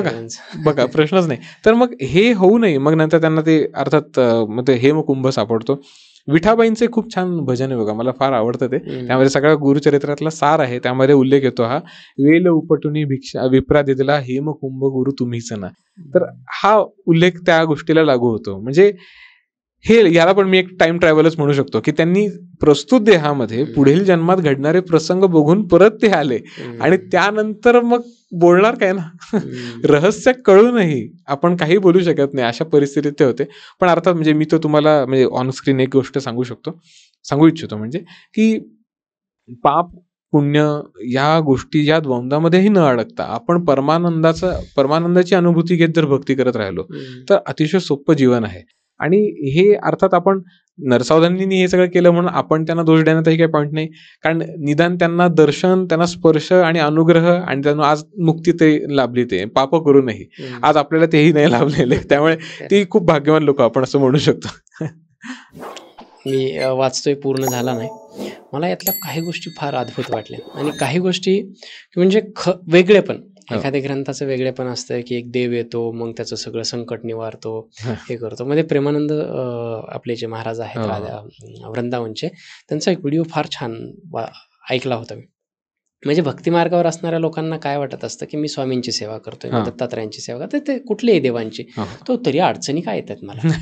बघा प्रश्नच नाही. तर मग हे होऊ नये. मग नंतर त्यांना ते अर्थात मग ते हेमकुंभ सापडतो. विठाबाईंचे खूप छान भजन आहे बघा, मला फार आवडतं ते. त्यामध्ये सगळ्या गुरुचरित्रातला सार आहे. त्यामध्ये उल्लेख येतो हा, वेल उपटुनी भिक्षा विप्रा दिदला हेमकुंभ गुरु तुम्हीच ना. तर हा उल्लेख त्या गोष्टीला लागू होतो. म्हणजे हे याला पण मी एक टाइम ट्रॅव्हलच म्हणू शकतो, की त्यांनी प्रस्तुत देहामध्ये पुढील जन्मात घडणारे प्रसंग बघून परत ते आले आणि त्यानंतर मग बोलणार काय ना, रहस्य कळूनही आपण काही बोलू शकत नाही, अशा परिस्थितीत ते होते. पण अर्थात म्हणजे मी तो तुम्हाला म्हणजे ऑन स्क्रीन एक गोष्ट सांगू इच्छितो, म्हणजे की पाप पुण्य या गोष्टी या द्वंद्वामध्येही न अडकता आपण परमानंदाची अनुभूती घेत जर भक्ती करत राहिलो तर अतिशय सोपं जीवन आहे. आणि हे अर्थात आपण नरसावधानींनी हे सगळं केलं म्हणून आपण त्यांना दोष देण्यातही काही पॉईंट नाही, कारण निदान त्यांना दर्शन, त्यांना स्पर्श आणि अनुग्रह आणि त्यांना आज मुक्ती ते लाभली, ते पाप करूनही आज आपल्याला तेही नाही लाभलेले. त्यामुळे ती खूप भाग्यवान लोक आपण असं म्हणू शकतो. मी वाचतोय, पूर्ण झाला नाही. मला यातल्या काही गोष्टी फार अद्भुत वाटल्या आणि काही गोष्टी म्हणजे वेगळे पण. एखाद्या ग्रंथाचं वेगळे पण असतं की एक देव येतो, मग त्याचं सगळं संकट निवारतो, हे करतो. मध्ये प्रेमानंद आपले जे महाराज आहेत वृंदावनचे, त्यांचा एक व्हिडिओ फार छान ऐकला होता मी. म्हणजे भक्तिमार्गावर असणाऱ्या लोकांना काय वाटत असतं की मी स्वामींची सेवा करतोय, मी दत्तात्रयांची सेवा करतोय, ते कुठल्याही देवांची, तो तरी अडचणी काय येतात मला.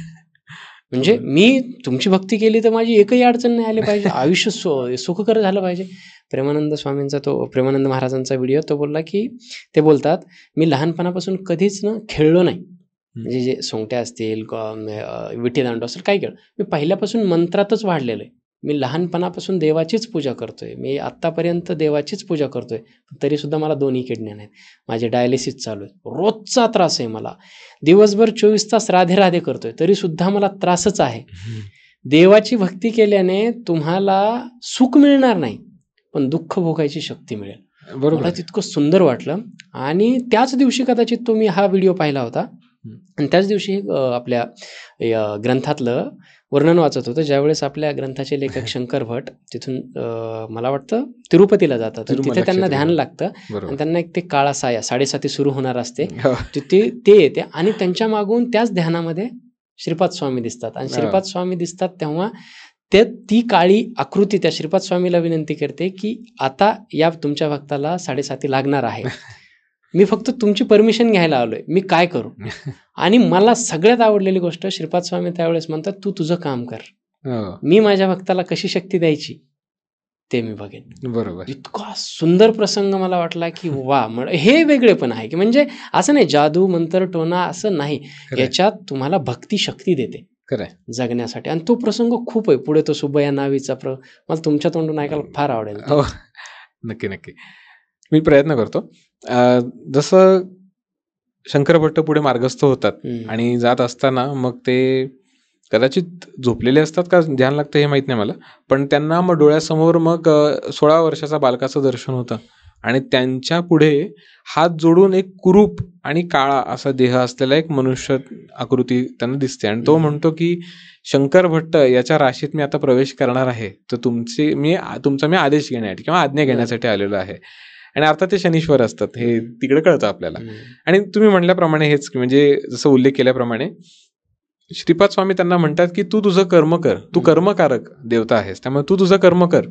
म्हणजे मी तुमची भक्ती केली तर माझी एकही अडचण नाही आली पाहिजे, आयुष्य सुखकर झालं पाहिजे. प्रेमानंद स्वामींचा तो प्रेमानंद महाराजांचा व्हिडिओ, तो बोलला की ते बोलतात, मी लहानपणापासून कधीच खेळलो नाही. म्हणजे जे सोंगट्या असतील, विटीदांडू असेल, काही खेळ मी पहिल्यापासून मंत्रातच वाढलेलो आहे. मी लहानपणापासून देवाचीच पूजा करतोय, मी आत्तापर्यंत देवाचीच पूजा करतोय, तरी सुद्धा मला दोन्ही किडण्या नाहीत. माझे डायलिसिस चालू आहे, रोजचा त्रास आहे मला. दिवसभर 24 तास राधे राधे करतोय, तरी सुद्धा मला त्रासच आहे. देवाची भक्ती केल्याने तुम्हाला सुख मिळणार नाही, पण दुःख भोगायची शक्ती मिळेल. मला तितकं सुंदर वाटलं. आणि त्याच दिवशी कदाचित तो मी हा व्हिडिओ पाहिला होता आणि त्याच दिवशी आपल्या ग्रंथातलं वर्णन वाचत होतं, ज्यावेळेस आपल्या ग्रंथाचे लेखक शंकर भट तिथून मला वाटतं तिरुपतीला जातात, तिथे त्यांना ध्यान लागतं आणि त्यांना एक ते काळा साया 7:30 सुरू होणार असते, ते येते आणि त्यांच्या मागून त्याच ध्यानामध्ये श्रीपाद स्वामी दिसतात. आणि श्रीपाद स्वामी दिसतात तेव्हा ती काळी आकृती त्या श्रीपाद स्वामीला विनंती करते की आता या तुमच्या भक्ताला 7:30 लागणार आहे, मी फक्त तुमची परमिशन घ्यायला आलोय, मी काय करू. आणि मला सगळ्यात आवडलेली गोष्ट, श्रीपाद स्वामी त्यावेळेस म्हणतात, तू तुझं काम कर, मी माझ्या भक्ताला कशी शक्ती द्यायची ते मी बघेन. बरोबर. इतका सुंदर प्रसंग मला वाटला की वा, हे वेगळे पण आहे की म्हणजे असं नाही जादू मंत्र टोना असं नाही, याच्यात तुम्हाला भक्ती शक्ती देते जगण्यासाठी. आणि तो प्रसंग खूप आहे पुढे, तो सुब्बया नावीचा मला तुमच्या तोंडून ऐकायला फार आवडेल. नक्की नक्की मी प्रयत्न करतो. जसं शंकर भट्ट पुढे मार्गस्थ होतात आणि जात असताना मग ते कदाचित झोपलेले असतात का ध्यान लागतं हे माहित नाही मला, पण त्यांना मग डोळ्यासमोर मग 16 वर्षाचा बालकाचं दर्शन होतं आणि त्यांच्या पुढे हात जोडून एक कुरूप आणि काळा असा देह असलेला एक मनुष्य आकृती त्यांना दिसते आणि तो म्हणतो की शंकर भट्ट याच्या राशीत मी आता प्रवेश करणार आहे, तर तुमचा मी आदेश घेण्यासाठी किंवा आज्ञा घेण्यासाठी आलेलो आहे. आणि अर्थात ते शनीश्वर असतात, हे तिकडे कळतं आपल्याला. आणि तुम्ही म्हणल्याप्रमाणे हेच म्हणजे जसं उल्लेख केल्याप्रमाणे श्रीपाद स्वामी त्यांना म्हणतात की तू तुझं कर्म कर, तू कर्मकारक देवता आहेस, त्यामुळे तू तुझं कर्म कर,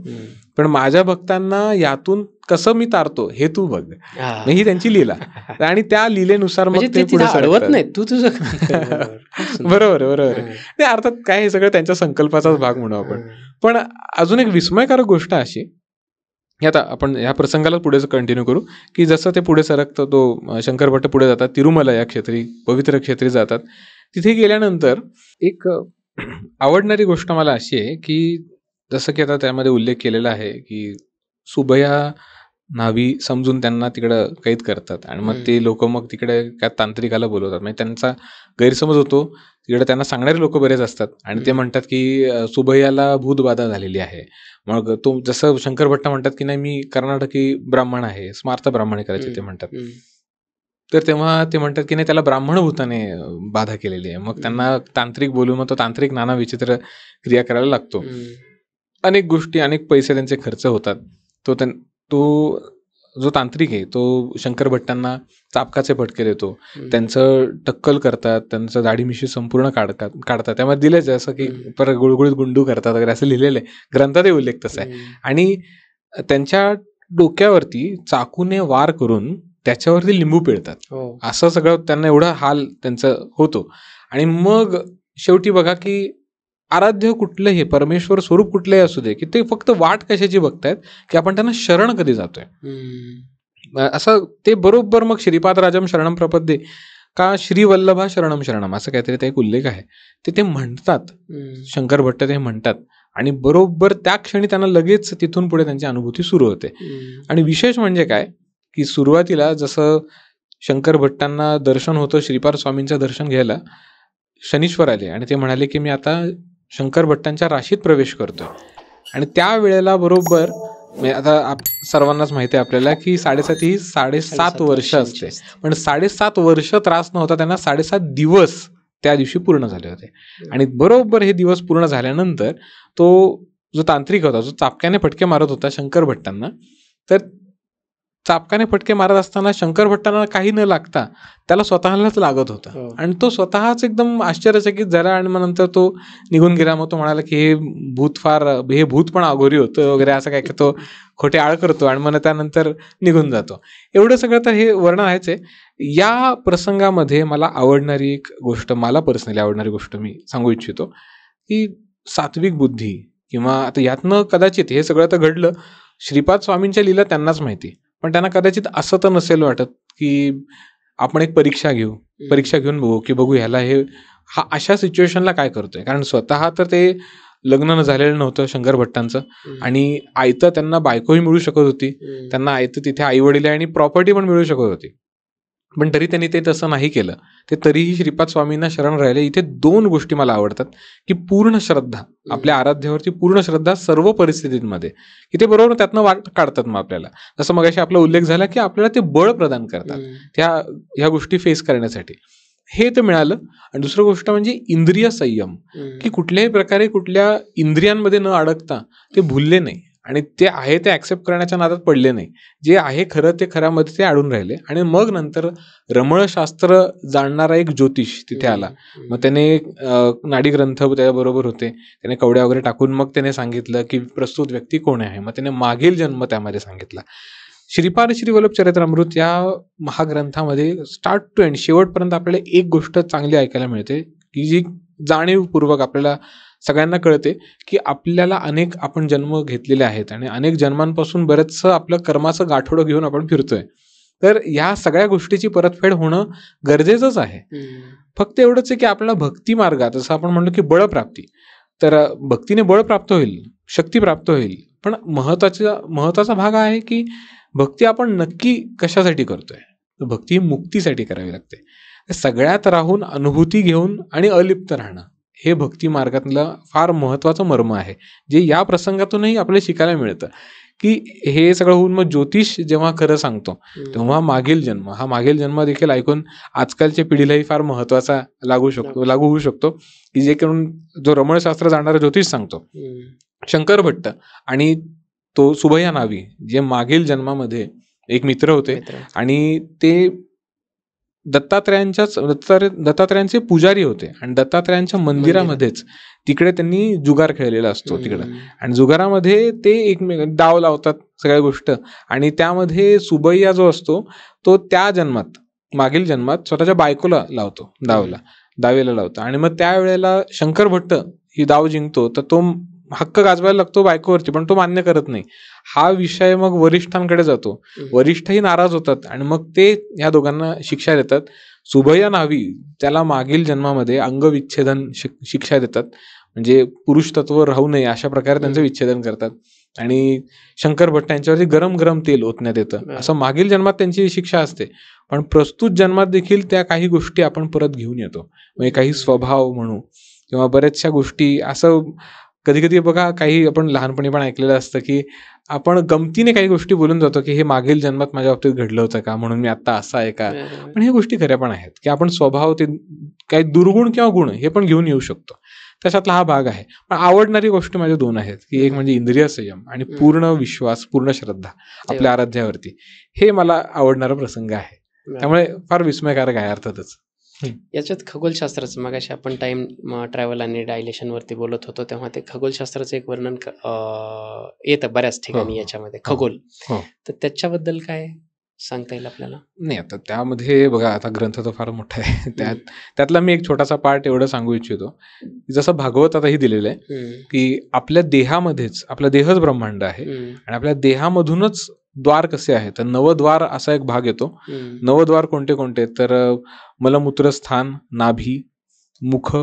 पण माझ्या भक्तांना यातून कसं मी तारतो हे तू बघ. ही त्यांची लीला आणि त्या लीलेनुसार मग ते पुढे सरकतात. नाही तू तुझं बरोबर ते अर्थात काय हे सगळं त्यांच्या संकल्पाचाच भाग म्हणू आपण. पण अजून एक विस्मयकारक गोष्ट अशी, आता आपण या प्रसंगाला पुढे कंटिन्यू करू की जसं ते पुढे सरकतं, तो शंकर भट्ट पुढे जातात, तिरुमला या क्षेत्री पवित्र क्षेत्री जातात. तिथे गेल्यानंतर एक आवडणारी गोष्ट मला अशी आहे की जसं की आता त्यामध्ये उल्लेख केलेला आहे की सुभया नावी समजून त्यांना तिकडं कैद करतात आणि मग ते लोक मग तिकडे काय तांत्रिकाला बोलवतात. म्हणजे त्यांचा गैरसमज होतो तिकडे, त्यांना सांगणारे लोक बरेच असतात आणि ते म्हणतात की सुभयाला भूतबाधा झालेली आहे. मग तो जसं शंकर भट्ट म्हणतात की नाही मी कर्नाटकी ब्राह्मण आहे, स्मार्त ब्राह्मणे करायचे ते म्हणतात. तर तेव्हा ते म्हणतात की नाही त्याला ब्राह्मण भूताने बाधा केलेली आहे. मग त्यांना तांत्रिक बोलून मग तो तांत्रिक नाना विचित्र क्रिया करायला लागतो. अनेक गोष्टी, अनेक पैसे त्यांचे खर्च होतात. तो जो तांत्रिक आहे तो शंकर भट्टांना चापकाचे फटके देतो, त्यांचं टक्कल करतात, त्यांचं दाढी मिशी संपूर्ण काढतात. त्यामध्ये दिलेच जसं की परत गुळगुळीत गुंडू करतात वगैरे असं लिहिलेलं आहे, ग्रंथातही उल्लेख तसा आहे. आणि त्यांच्या डोक्यावरती चाकूने वार करून त्याच्यावरती लिंबू पिळतात. असं सगळं त्यांना एवढा हाल त्यांचं होतो. आणि मग शेवटी बघा की आराध्य कुठलंही परमेश्वर स्वरूप कुठलंही असू दे की ते फक्त वाट कशाची बघतायत की आपण त्यांना शरण कधी जातोय. असं ते बरोबर मग श्रीपाद राजम शरणम प्रपद्ये का श्रीवल्लभा शरणम शरणम असं काहीतरी ते एक उल्लेख आहे, ते म्हणतात शंकर भट्ट, ते म्हणतात. आणि बरोबर त्या क्षणी त्यांना लगेच तिथून पुढे त्यांची अनुभूती सुरू होते. आणि विशेष म्हणजे काय की सुरुवातीला जसं शंकर भट्टांना दर्शन होतं, श्रीपाद स्वामींचं दर्शन घ्यायला शनीश्वर आले आणि ते म्हणाले की मी आता शंकर भट्टांच्या राशीत प्रवेश करतोय. आणि त्या वेळेला बरोबर आता सर्वांनाच माहिती आहे आपल्याला की 7.5 वर्ष असते, पण 7.5 वर्ष त्रास नव्हता त्यांना, 7.5 दिवस त्या दिवशी पूर्ण झाले होते. आणि बरोबर हे दिवस पूर्ण झाल्यानंतर तो जो तांत्रिक होता, जो चापक्याने फटके मारत होता शंकर भट्टांना, तर चापकाने फटके मारत असताना शंकर भट्टांना काही न लागता त्याला स्वतःलाच लागत होता. आणि तो स्वतःच एकदम आश्चर्यचकित झाला आणि मग नंतर तो निघून गेला. मग तो म्हणाला की हे भूत पण अघोरी होतं वगैरे असं काय की तो खोटे आळ करतो आणि मग त्यानंतर निघून जातो. एवढं सगळं तर हे वर्णन आहेच आहे. या प्रसंगामध्ये मला आवडणारी एक गोष्ट, मला पर्सनली आवडणारी गोष्ट मी सांगू इच्छितो की सात्विक बुद्धी, किंवा आता यातनं कदाचित हे सगळं तर घडलं श्रीपाद स्वामींच्या लीला त्यांनाच माहिती, पण त्यांना कदाचित असं तर नसेल वाटत की आपण एक परीक्षा घेऊन बघू की ह्याला हा अशा सिच्युएशनला काय करतोय. कारण स्वतः तर ते लग्न झालेलं नव्हतं शंकर भट्टांचं, आणि आयतं त्यांना बायकोही मिळू शकत होती, त्यांना आयतं तिथे आई वडील आणि प्रॉपर्टी पण मिळू शकत होती, पण तरी त्यांनी ते तसं नाही केलं. ते तरीही श्रीपाद स्वामींना शरण राहिले. इथे 2 गोष्टी मला आवडतात की पूर्ण श्रद्धा, आपल्या आराध्यावरती पूर्ण श्रद्धा सर्व परिस्थितींमध्ये, की ते बरोबर त्यातनं वाट काढतात. मग आपल्याला जसं मगाशी आपला उल्लेख झाला की आपल्याला ते बळ प्रदान करतात ह्या गोष्टी फेस करण्यासाठी, हे तर मिळालं. आणि दुसरं गोष्ट म्हणजे इंद्रिय संयम, की कुठल्याही प्रकारे कुठल्या इंद्रियांमध्ये न अडकता ते भुलले नाही आणि ते आहे ते ऍक्सेप्ट करण्याच्या नादात पडले नाही. जे आहे खरं ते खऱ्यामध्ये ते अडून राहिले. आणि मग नंतर रमणशास्त्र जाणणारा एक ज्योतिष तिथे आला. मग त्याने नाडी ग्रंथ त्याबरोबर होते, त्याने कवड्या वगैरे टाकून मग त्याने सांगितलं की प्रस्तुत व्यक्ती कोण आहे. मग त्याने मागील जन्म त्यामध्ये सांगितला. श्रीपाद श्रीवल्लभ चरित्रामृत या महाग्रंथामध्ये स्टार्ट टू एंड शेवटपर्यंत आपल्याला एक गोष्ट चांगली ऐकायला मिळते की जी जाणीवपूर्वक आपल्याला सगळ्यांना कळते की आपल्याला अनेक आपण जन्म घेतलेले आहेत आणि अनेक जन्मांपासून बरंचसं आपलं कर्माचं गाठोडं घेऊन आपण फिरतोय. तर या सगळ्या गोष्टीची परतफेड होणं गरजेचंच आहे. फक्त एवढंच आहे की आपल्याला भक्ती मार्गात, जसं आपण म्हणलो की बळप्राप्ती, तर भक्तीने बळ प्राप्त होईल, शक्ती प्राप्त होईल, पण महत्वाचा भाग आहे की भक्ती आपण नक्की कशासाठी करतोय. भक्ती मुक्तीसाठी करावी लागते. सगळ्यात राहून अनुभूती घेऊन आणि अलिप्त राहणं हे भक्ती मार्गातलं फार महत्वाचं मर्म आहे, जे या प्रसंगातूनही आपल्याला शिकायला मिळतं. की हे सगळं होऊन मग ज्योतिष जेव्हा खरं सांगतो तेव्हा मागील जन्म देखील ऐकून आजकालच्या पिढीलाही फार महत्वाचा लागू होऊ शकतो. की जे करून जो रमणशास्त्र जाणणारा ज्योतिष सांगतो शंकर भट्ट आणि तो सुभया नावी, जे मागील जन्मामध्ये एक मित्र होते आणि ते दत्तात्रयांचे पुजारी होते आणि दत्तात्रयांच्या मंदिरामध्येच तिकडे त्यांनी जुगार खेळलेला असतो तिकडं. आणि जुगारामध्ये ते एकमेक डाव लावतात सगळ्या गोष्ट, आणि त्यामध्ये जो असतो तो त्या जन्मात, मागील जन्मात स्वतःच्या बायकोला लावतो, दावेला लावतो. आणि मग त्यावेळेला शंकर भट्ट ही दाव जिंकतो, तर तो हक्क गाजवायला लागतो बायकोवरती, पण तो मान्य करत नाही. हा विषय मग वरिष्ठांकडे जातो, वरिष्ठही नाराज होतात आणि मग ते ह्या दोघांना शिक्षा देतात. सुभय नावी त्याला मागील जन्मामध्ये अंगविच्छेदन शिक्षा देतात, म्हणजे पुरुष तत्व राहू नये अशा प्रकारे त्यांचं विच्छेदन करतात. आणि शंकर भट्ट यांच्यावरती गरम गरम तेल ओतण्यात येतं. असं मागील जन्मात त्यांची शिक्षा असते, पण प्रस्तुत जन्मात देखील त्या काही गोष्टी आपण परत घेऊन येतो. म्हणजे काही स्वभाव म्हणू किंवा बऱ्याचशा गोष्टी, असं कधी कधी बघा, काही आपण लहानपणी पण ऐकलेलं असतं की आपण गमतीने काही गोष्टी बोलून जातो की हे मागील जन्मात माझ्या बाबतीत घडलं होतं का, म्हणून मी आता असा आहे का. पण ह्या गोष्टी खऱ्या पण आहेत की आपण स्वभाव, ते काही दुर्गुण किंवा गुण हे पण घेऊन येऊ शकतो. त्याच्यातला हा भाग आहे. पण आवडणारी गोष्ट माझ्या दोन आहेत, की एक म्हणजे इंद्रिय संयम आणि पूर्ण विश्वास, पूर्ण श्रद्धा आपल्या आराध्यावरती. हे मला आवडणारा प्रसंग आहे, त्यामुळे फार विस्मयकारक आहे अर्थातच. याच्यात खगोलशास्त्राचं, मगाशी आपण टाइम ट्रॅव्हल आणि डायलेशन वरती बोलत होतो, तेव्हा ते खगोलशास्त्राचं एक वर्णन येतं बऱ्याच ठिकाणी याच्यामध्ये, खगोल. तर त्याच्याबद्दल काय सांगता येईल आपल्याला? नाही, आता त्यामध्ये बघा, आता ग्रंथ तर फार मोठा आहे. त्यातला मी एक छोटासा पार्ट एवढं सांगू इच्छितो, जसं भागवत आताही दिलेलं आहे की आपल्या देहामध्येच, आपला देहच ब्रह्मांड आहे आणि आपल्या देहामधूनच द्वार कसे आहेत. तर नवद्वार असा एक भाग येतो. नवद्वार कोणते कोणते, तर मलमूत्र स्थान, नाभी, मुख,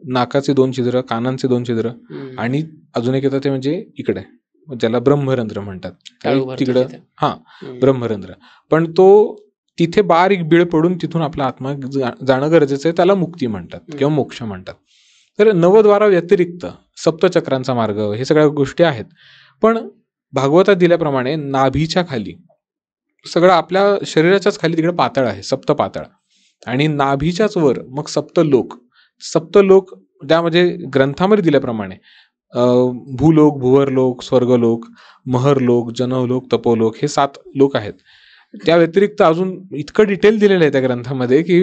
नाकाचे 2 छिद्र, कानांचे 2 छिद्र आणि अजून एक येतं ते म्हणजे इकडे, ज्याला ब्रह्मरंध्र म्हणतात. तिकडं ब्रह्मरंध्र. पण तो तिथे बारीक बीळ पडून तिथून आपला आत्मा जाणं गरजेचं आहे, त्याला मुक्ती म्हणतात किंवा मोक्ष म्हणतात. तर नवद्वारा व्यतिरिक्त सप्तचक्रांचा मार्ग, हे सगळ्या गोष्टी आहेत. पण भागवतात दिल्याप्रमाणे नाभीच्या खाली सगळं, आपल्या शरीराच्याच खाली तिकडे पाताळ आहे, सप्त पाताळ. आणि नाभीच्याच वर मग सप्तलोक. सप्तलोक त्यामध्ये ग्रंथामध्ये दिल्याप्रमाणे भूलोक, भुवरलोक, स्वर्गलोक, महरलोक, जनवलोक, तपोलोक, हे 7 लोक आहेत. त्या व्यतिरिक्त अजून इतकं डिटेल दिलेलं आहे त्या ग्रंथामध्ये की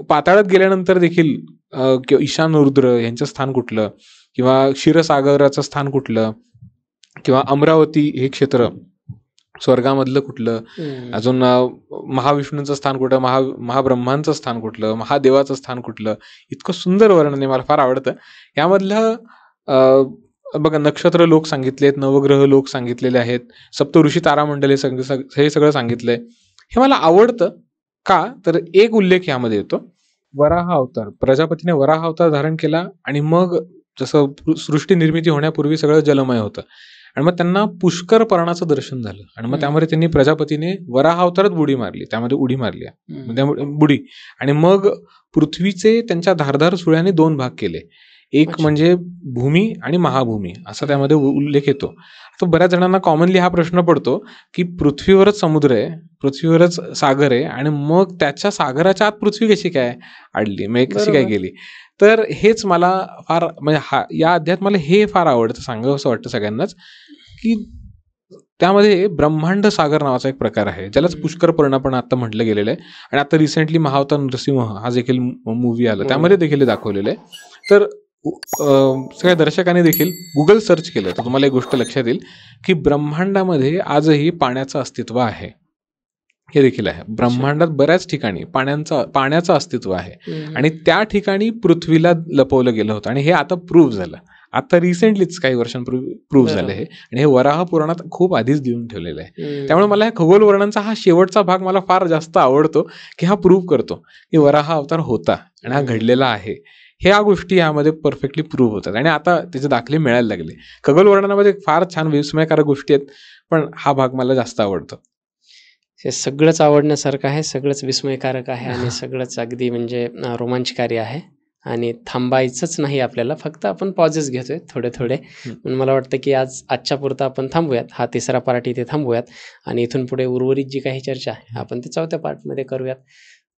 पाताळात गेल्यानंतर देखील किंवा ईशान रुद्र यांचं स्थान कुठलं, किंवा क्षीरसागराचं स्थान कुठलं, किंवा अमरावती हे क्षेत्र स्वर्गामधलं कुठलं, अजून महाविष्णूंचं स्थान कुठं, महाब्रह्मांचं स्थान कुठलं, महादेवाचं स्थान कुठलं, इतकं सुंदर वर्णन आहे, मला फार आवडतं. यामधलं बघा, नक्षत्र लोक सांगितलेत, नवग्रह लोक सांगितलेले आहेत, सप्तऋषी तारामंडले हे सगळं सांगितलंय. हे मला आवडतं का, तर एक उल्लेख यामध्ये येतो, वराह अवतार. प्रजापतीने वराह अवतार धारण केला आणि मग जसं सृष्टी निर्मिती होण्यापूर्वी सगळं जलमय होतं आणि मग त्यांना पुष्कर पर्णाचं दर्शन झालं आणि मग त्यामध्ये त्यांनी प्रजापतीने वराह अवतारात बुडी मारली, त्यामध्ये उडी मारली बुडी, आणि मग पृथ्वीचे त्यांच्या धारधार सुळ्याने 2 भाग केले. एक म्हणजे भूमी आणि महाभूमी, असा त्यामध्ये उल्लेख येतो. तर बऱ्याच जणांना कॉमनली हा प्रश्न पडतो की पृथ्वीवरच समुद्र आहे, पृथ्वीवरच सागर आहे, आणि मग त्याच्या सागराच्या आत पृथ्वी कशी काय अडली, म्हणजे कशी काय गेली. तर हेच मला फार, म्हणजे या अध्यायात मला हे फार आवडतं, सांगावं असं वाटतं सगळ्यांनाच, की त्यामध्ये ब्रह्मांड सागर नावाचा एक प्रकार आहे, ज्यालाच पुष्कर पर्ण पण आता म्हटलं गेलेलं आहे. आणि आता रिसेंटली महाअवतार नृसिंह हा देखील मूवी आला, त्यामध्ये देखील दाखवलेलं आहे. तर सगळ्या दर्शकांनी देखील गुगल सर्च केलं तर तुम्हाला एक गोष्ट लक्षात येईल की ब्रह्मांडामध्ये आजही पाण्याचं अस्तित्व आहे. हे देखील आहे, ब्रह्मांडात बऱ्याच ठिकाणी पाण्याचं अस्तित्व आहे आणि त्या ठिकाणी पृथ्वीला लपवलं गेलं होतं, आणि हे आता प्रूव्ह झालं. आता रिसेंटलीच काही वर्षांपूर्वी प्रूव्ह झालं हे, आणि हे वराह पुराणात खूप आधीच देऊन ठेवलेलं आहे. त्यामुळे मला ह्या खगोल वर्णनाचा हा शेवटचा भाग मला फार जास्त आवडतो, की हा प्रूव्ह करतो की वराह अवतार होता आणि हा घडलेला आहे. ह्या गोष्टी यामध्ये परफेक्टली प्रूव्ह होतात आणि आता त्याचे दाखले मिळायला लागले. खगोल वर्णनामध्ये फार छान विस्मयकारक गोष्टी आहेत, पण हा भाग मला जास्त आवडतो. हे सगळंच आवडण्यासारखं आहे, सगळंच विस्मयकारक आहे आणि सगळंच अगदी म्हणजे रोमांचकारी आहे आणि थांबायचंच नाही आपल्याला, फक्त आपण पॉजेस घेतोय थोडे थोडे. म्हणून मला वाटतं की आजच्या पुरता आपण थांबूयात, हा 3रा पार्ट इथे थांबूयात आणि इथून पुढे उर्वरित जी काही चर्चा आहे आपण ते 4थ्या पार्टमध्ये करूयात.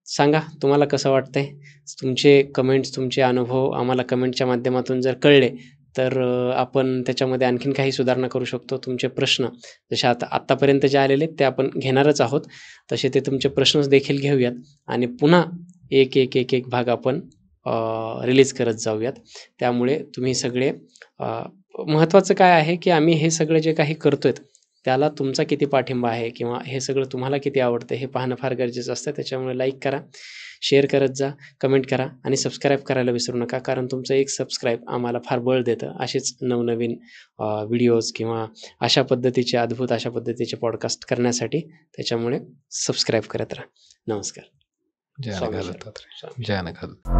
सांगा तुम्हाला कसं वाटतंय, तुमचे कमेंट्स, तुमचे अनुभव आम्हाला कमेंटच्या माध्यमातून जर कळले तर आपण त्याच्यामध्ये आणखीन काही सुधारणा करू शकतो. तुमचे प्रश्न जसे आत्तापर्यंत जे आलेले ते आपण घेणारच आहोत, तसे ते तुमचे प्रश्न देखील घेऊयात आणि पुन्हा एक भाग आपण रिलीज करत जाऊयात. त्यामुळे तुम्ही सगळे, महत्त्वाचं काय आहे की आम्ही हे सगळं जे काही करतोय त्याला तुमचा किती पाठिंबा आहे किंवा हे सगळं तुम्हाला किती आवडतं हे पाहणं फार गरजेचं असतं. त्याच्यामुळे लाईक करा, शेअर करत जा, कमेंट करा आणि सबस्क्राईब करायला विसरू नका, कारण तुमचं एक सबस्क्राईब आम्हाला फार बळ देतं असेच नवनवीन व्हिडिओज किंवा अशा पद्धतीचे अद्भुत अशा पद्धतीचे पॉडकास्ट करण्यासाठी. त्याच्यामुळे सबस्क्राईब करत राहा. नमस्कार. जय स्वामी अनघा शरण. दत्तात्रय. जय अनघा दत्तात्रय.